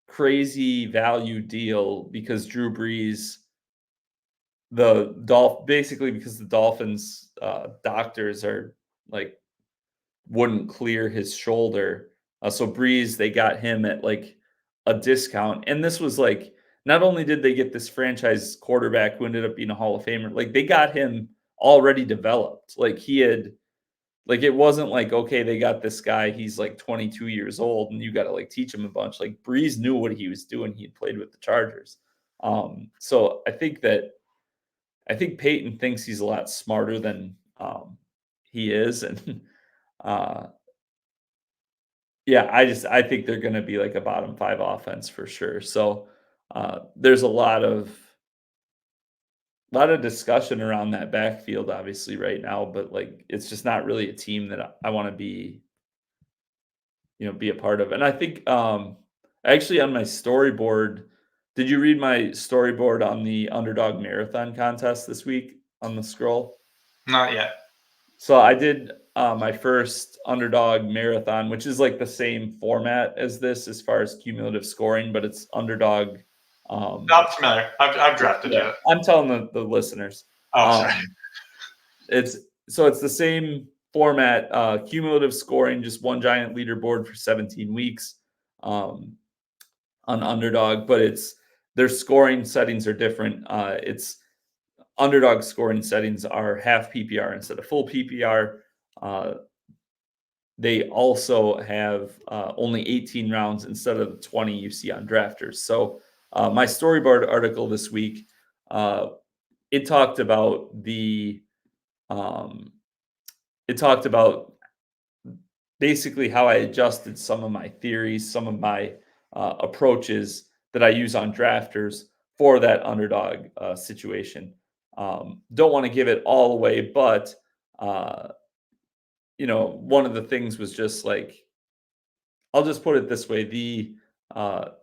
crazy value deal because Drew Brees basically because the Dolphins doctors are like wouldn't clear his shoulder. So Breeze, they got him at like a discount. And this was like, not only did they get this franchise quarterback who ended up being a Hall of Famer, like they got him already developed. Like he had, like it wasn't like, okay, they got this guy, he's like 22 years old and you got to like teach him a bunch. Like Breeze knew what he was doing. He had played with the Chargers. So I think Peyton thinks he's a lot smarter than he is. And uh, yeah, I think they're gonna be like a bottom 5 offense for sure. So, there's a lot of lot of discussion around that backfield, obviously, right now, but like it's just not really a team that I want to be a part of. And I think actually on my storyboard, did you read my storyboard on the underdog marathon contest this week on the scroll? Not yet. So I did my first underdog marathon, which is like the same format as this as far as cumulative scoring, but it's underdog. No, I'm familiar. I've drafted Yeah, yet. I'm telling the listeners. Oh, sorry. Um, it's the same format, cumulative scoring, just one giant leaderboard for 17 weeks on underdog, but it's their scoring settings are different. It's underdog scoring settings are half PPR instead of full PPR. Uh, they also have only 18 rounds instead of the 20 you see on drafters. So my storyboard article this week, uh, it talked about the um, it talked about basically how I adjusted some of my theories, some of my approaches that I use on drafters for that underdog situation. Don't want to give it all away, but uh, one of the things was just like I'll just put it this way: the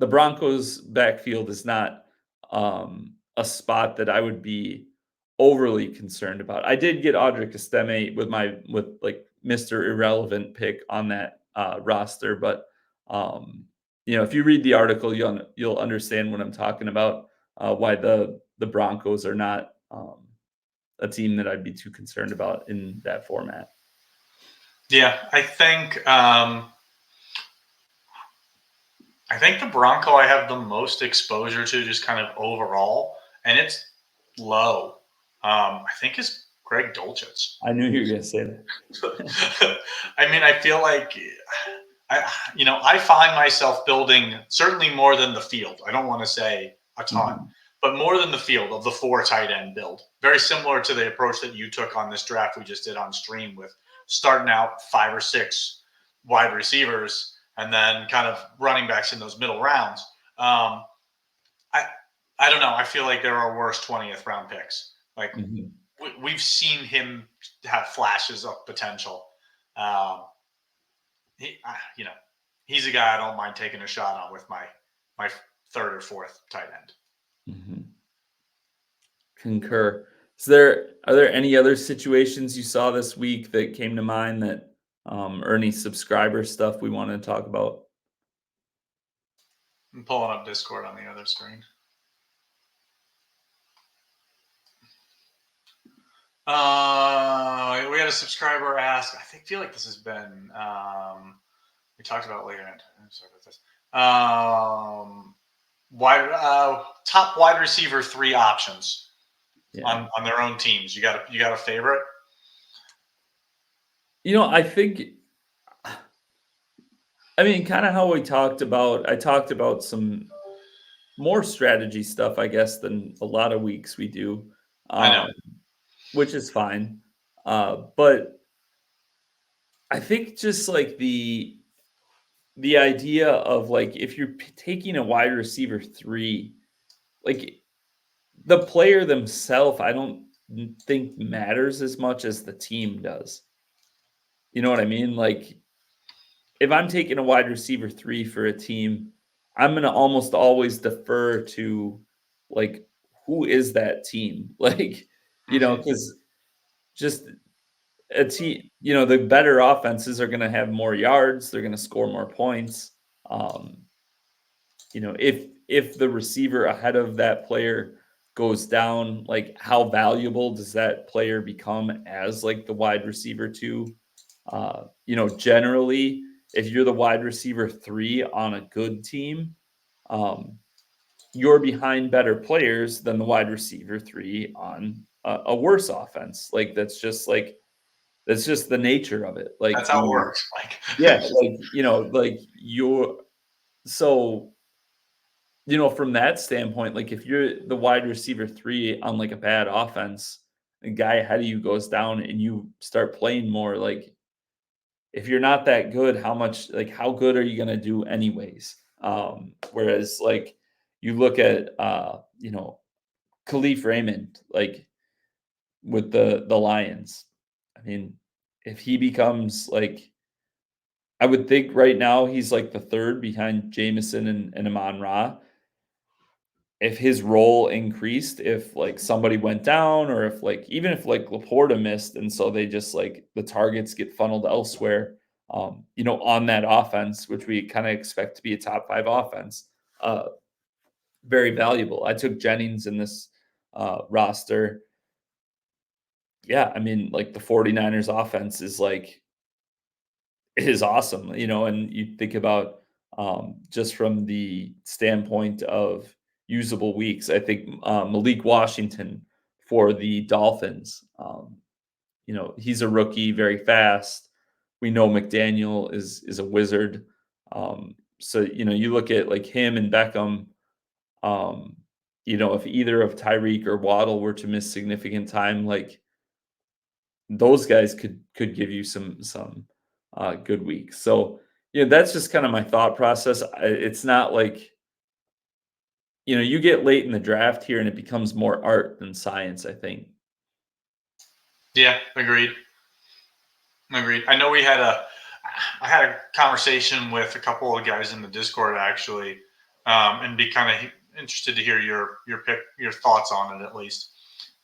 Broncos' backfield is not a spot that I would be overly concerned about. I did get Audric Estime with like Mr. Irrelevant pick on that roster, but if you read the article, you'll understand what I'm talking about. Why the Broncos are not a team that I'd be too concerned about in that format. Yeah, I think the Bronco I have the most exposure to just kind of overall, and it's low. I think is Greg Dulcich. I knew you were going to say that. I mean, I feel like I find myself building certainly more than the field. I don't want to say a ton, but more than the field of the 4 tight end build. Very similar to the approach that you took on this draft we just did on stream with starting out 5 or 6 wide receivers and then kind of running backs in those middle rounds. I don't know. I feel like there are worse 20th round picks. Like we've seen him have flashes of potential. He's a guy I don't mind taking a shot on with my 3rd or 4th tight end. Concur. Are there any other situations you saw this week that came to mind that or any subscriber stuff we want to talk about? I'm pulling up Discord on the other screen. We had a subscriber ask. Feel like this has been. We talked about it later. I'm sorry about this. Top wide receiver 3 options on their own teams. You got a favorite? I mean, kind of how I talked about some more strategy stuff, I guess, than a lot of weeks we do. I know. Which is fine. But I think just like the idea of like if you're taking a wide receiver 3, like the player themselves, I don't think matters as much as the team does. You know what I mean? Like if I'm taking a wide receiver 3 for a team, I'm going to almost always defer to like who is that team? Like, cuz just a team, the better offenses are going to have more yards, they're going to score more points. If the receiver ahead of that player goes down, like how valuable does that player become as like the wide receiver 2? Generally, if you're the wide receiver 3 on a good team, you're behind better players than the wide receiver 3 on a worse offense. Like that's just the nature of it. Like that's how it works. Like yeah, from that standpoint, like if you're the wide receiver 3 on like a bad offense, the guy ahead of you goes down and you start playing more, like if you're not that good, how good are you going to do anyways? Whereas like you look at, Khalif Raymond, like with the Lions. I mean, if he becomes like, I would think right now he's like the third behind Jameson and Amon Ra. If his role increased, if like somebody went down, or if like even if like Laporta missed, and so they just like the targets get funneled elsewhere, on that offense, which we kind of expect to be a top 5 offense, uh, very valuable. I took Jennings in this roster. Yeah, I mean, like the 49ers offense is awesome, and you think about just from the standpoint of usable weeks. I think Malik Washington for the Dolphins, he's a rookie, very fast. We know McDaniel is a wizard. So you look at like him and Beckham. Um, if either of Tyreek or Waddle were to miss significant time, like those guys could give you some good weeks. So yeah, that's just kind of my thought process. It's not like you get late in the draft here and it becomes more art than science, I think. Yeah, agreed. Agreed. I know I had a conversation with a couple of guys in the Discord actually, and be kind of interested to hear your thoughts on it at least.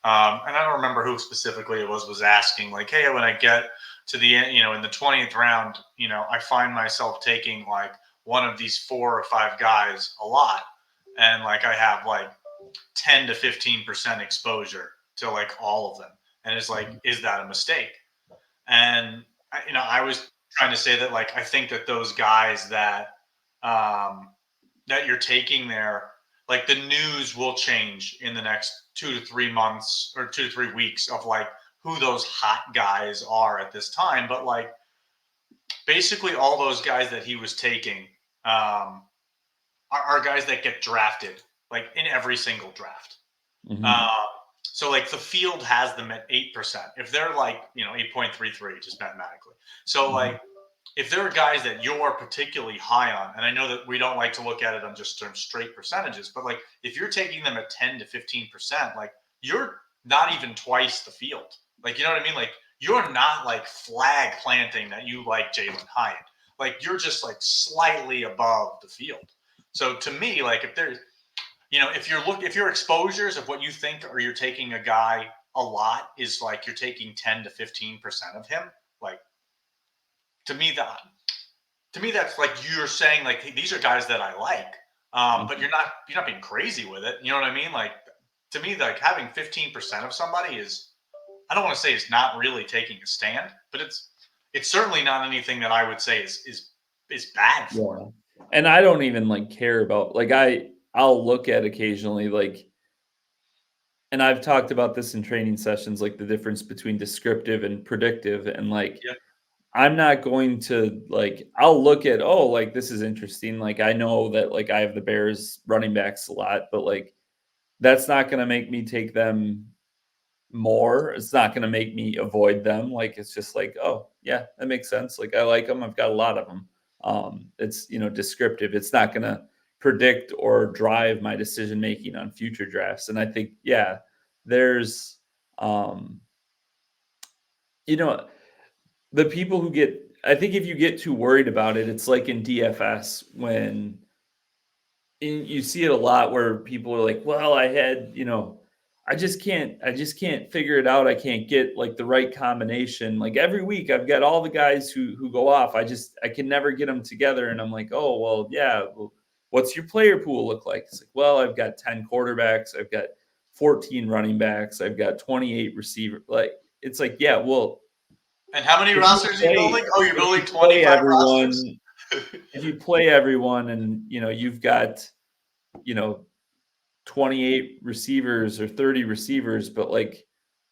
And I don't remember who specifically it was asking like, hey, when I get to the end, in the 20th round, I find myself taking like one of these 4 or 5 guys a lot, and like I have like 10 to 15% exposure to like all of them, and it's like, is that a mistake? And I was trying to say that like I think that those guys um, that you're taking there, like the news will change in the next 2 to 3 months or 2 to 3 weeks of like who those hot guys are at this time. But like basically all those guys that he was taking are guys that get drafted like in every single draft. Hmm. Um, so like the field has them at 8%. If they're like 8.33 just mathematically. So Hmm. like if there are guys that you're particularly high on, and I know that we don't like to look at it on just straight percentages, but like if you're taking them at 10 to 15%, like you're not even twice the field. Like, you know what I mean? Like you're not like flag planting that you like Jalen Hyatt. Like you're just like slightly above the field. So to me, like if there's, if your exposures of what you think, or you're taking a guy a lot is like you're taking 10 to 15% of him, like to me that that's like you're saying like, hey, these are guys that I like, but you're not being crazy with it. You know what I mean? Like to me, like having 15% of somebody is, I don't want to say it's not really taking a stand, but it's certainly not anything that I would say is bad for Yeah. And I don't even like care about like I'll look at occasionally like, and I've talked about this in training sessions, like the difference between descriptive and predictive, and like it. I'm not going to like, I'll look at, oh, like this is interesting. Like I know that like I have the Bears running backs a lot, but like that's not going to make me take them more. It's not going to make me avoid them. Like it's just like, oh, yeah, that makes sense. Like I like them. I've got a lot of them. It's, descriptive. It's not going to predict or drive my decision making on future drafts. And I think, yeah, there's, um, you know, the people who get, I think if you get too worried about it, it's like in DFS when you see it a lot where people are like, well, I just can't figure it out. I can't get like the right combination. Like every week I've got all the guys who go off. I can never get them together. And I'm like, oh, well, yeah. Well, what's your player pool look like? It's like, well, I've got 10 quarterbacks. I've got 14 running backs. I've got 28 receiver. Like, it's like, yeah, well, And how many if you rosters are you building? Oh, you're if building you play 25 rosters? everyone, if you play everyone and you've got, you know, 28 receivers or 30 receivers, but like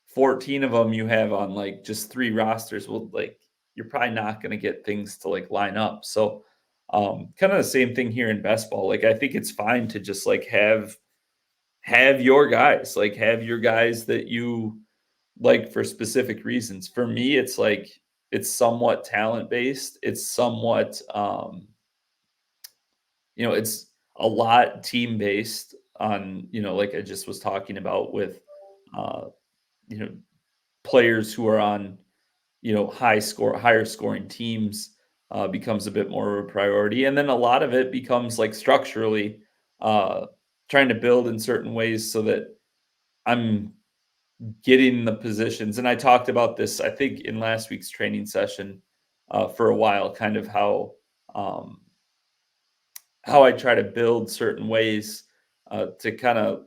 14 of them you have on like just 3 rosters, well, like you're probably not going to get things to like line up. So kind of the same thing here in best ball. Like I think it's fine to just like have your guys, like have your guys that you like for specific reasons. For me, it's like it's somewhat talent based. It's somewhat it's a lot team based. on, like I just was talking about with, uh, you know, players who are on, higher scoring teams becomes a bit more of a priority. And then a lot of it becomes like structurally uh, trying to build in certain ways so that I'm getting the positions. And I talked about this, I think, in last week's training session for a while, kind of um, how I try to build certain ways to kind of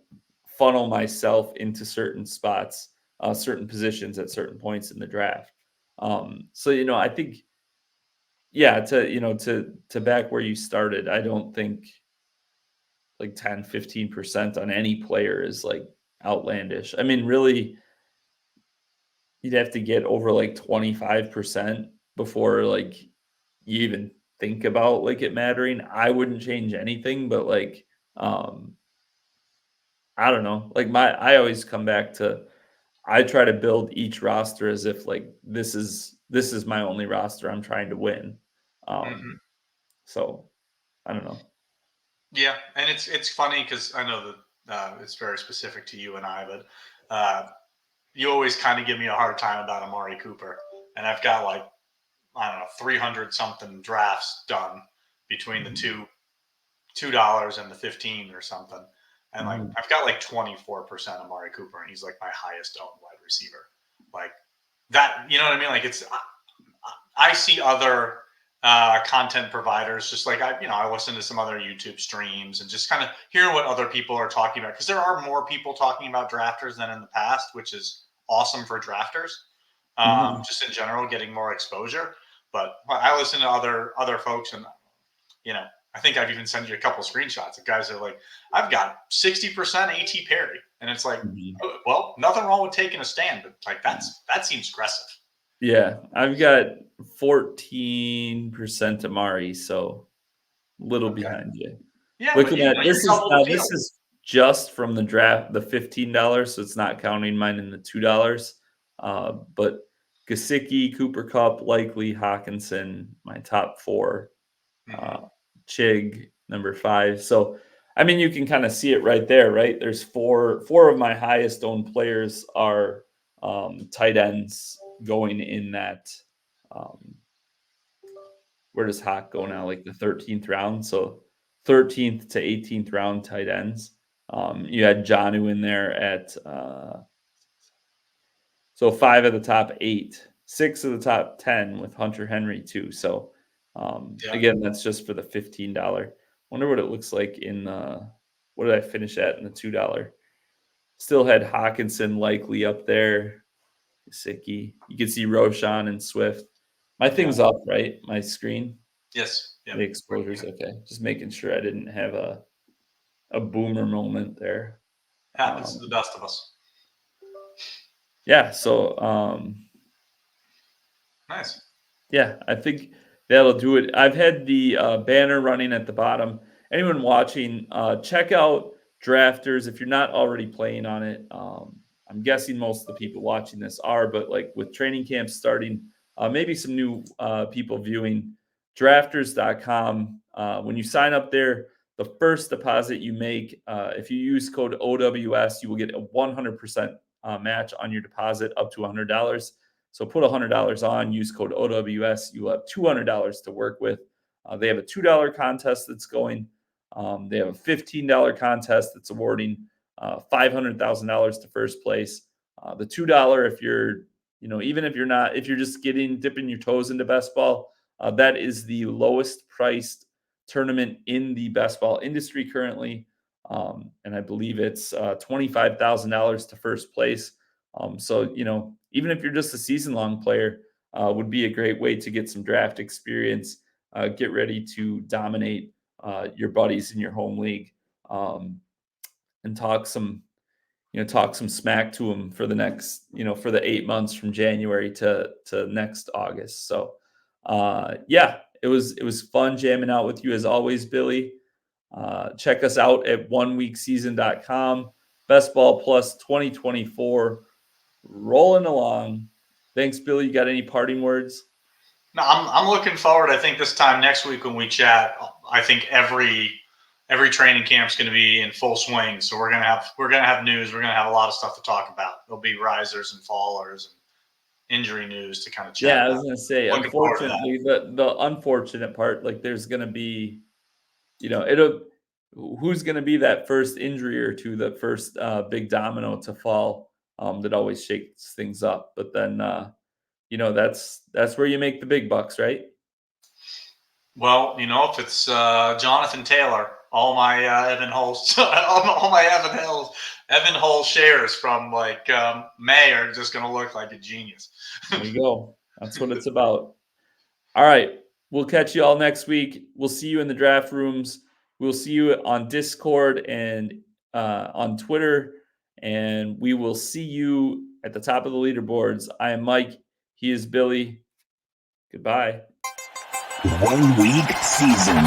funnel myself into certain spots, certain positions at certain points in the draft. So I think, yeah, to back where you started, I don't think like 10-15% on any player is like outlandish. I mean, really, you'd have to get over like 25% before like you even think about like it mattering. I wouldn't change anything, but like um I don't know. Like I always come back to I try to build each roster as if like this is my only roster I'm trying to win. Hmm. So I don't know. Yeah, and it's funny because I know that it's very specific to you and I, but uh, you always kind of give me a hard time about Amari Cooper, and I've got like I don't know 300 something drafts done between the Mhm. $2 and the 15 or something, and like Mhm. I've got like 24% Amari Cooper, and he's like my highest owned wide receiver, like that. You know what I mean? Like I see other content providers, just like I listen to some other YouTube streams and just kind of hearing what other people are talking about because there are more people talking about drafters than in the past, which is awesome for drafters. Mhm. Just in general, getting more exposure. But I listen to other folks, and you know, I think I've even sent you a couple screenshots of guys that are like, I've got 60% AT Perry, and it's like, Mhm. oh, well, nothing wrong with taking a stand, but like that seems aggressive. Yeah, I've got 14% Amari, so little Okay. behind you. Yeah, but Looking you at know, this you're is double now the this field. is just from the draft, the $15, so it's not counting mine in the $2. But Gesicki, Cooper Cup, Likely, Hawkinson, my top four. Hmm. uh, Chig, number five. So, I mean, you can kind of see it right there, right? There's four of my highest owned players are tight ends going in that. Um, where does Hawk go now? Like the 13th round. So 13th to 18th round tight ends. You had Janu in there at so five of the top eight, six of the top 10 with Hunter Henry too. So Yeah. again, that's just for the $15. Wonder what it looks like in what did I finish at in the $2? Still had Hawkinson likely up there. Gesicki. You can see Roshan and Swift. My Yeah. thing's up, right? My screen. Yes. Yep. The We're exposures. seeing it. Okay. Just making sure I didn't have a boomer moment there. Happens to Um, the best of us. yeah. So Nice. yeah, I think that'll do it. I've had the banner running at the bottom. Anyone watching, check out Drafters if you're not already playing on it. I'm guessing most of the people watching this are, but like with training camps starting, maybe some new people viewing drafters.com. When you sign up there, the first deposit you make, if you use code OWS, you will get a 100% match on your deposit up to $100. So put $100 on, use code OWS. You will have $200 to work with. They have a $2 contest that's going. They have a $15 contest that's awarding $500,000 to first place. The $2, if you're, even if you're not, if you're just dipping your toes into best ball, that is the lowest priced tournament in the best ball industry currently. And I believe it's $25,000 to first place. So, even if you're just a season long player, would be a great way to get some draft experience, get ready to dominate your buddies in your home league, and talk some smack to them for the next, for the 8 months from January to next August. So, yeah, it was fun jamming out with you as always, Billy. Check us out at oneweekseason.com. Best Ball Plus 2024 rolling along. Thanks, Billy. You got any parting words? No, I'm looking forward. I think this time next week when we chat, I think every training camp's going to be in full swing. So we're gonna have news. We're gonna have a lot of stuff to talk about. There'll be risers and fallers and injury news to kind of chat Yeah, I about. was gonna say, Looking forward to that. unfortunately, the unfortunate part, like there's gonna be, it'll who's gonna be that first injury or two, the first big domino to fall, that always shakes things up. But then that's where you make the big bucks, right? Well, if it's Jonathan Taylor, all my Evan Hull, all my Evan Hull shares from like May are just going to look like a genius. There you go. That's what it's about. All right. We'll catch you all next week. We'll see you in the draft rooms. We'll see you on Discord and on Twitter. And we will see you at the top of the leaderboards. I am Mike. He is Billy. Goodbye. 1 week season.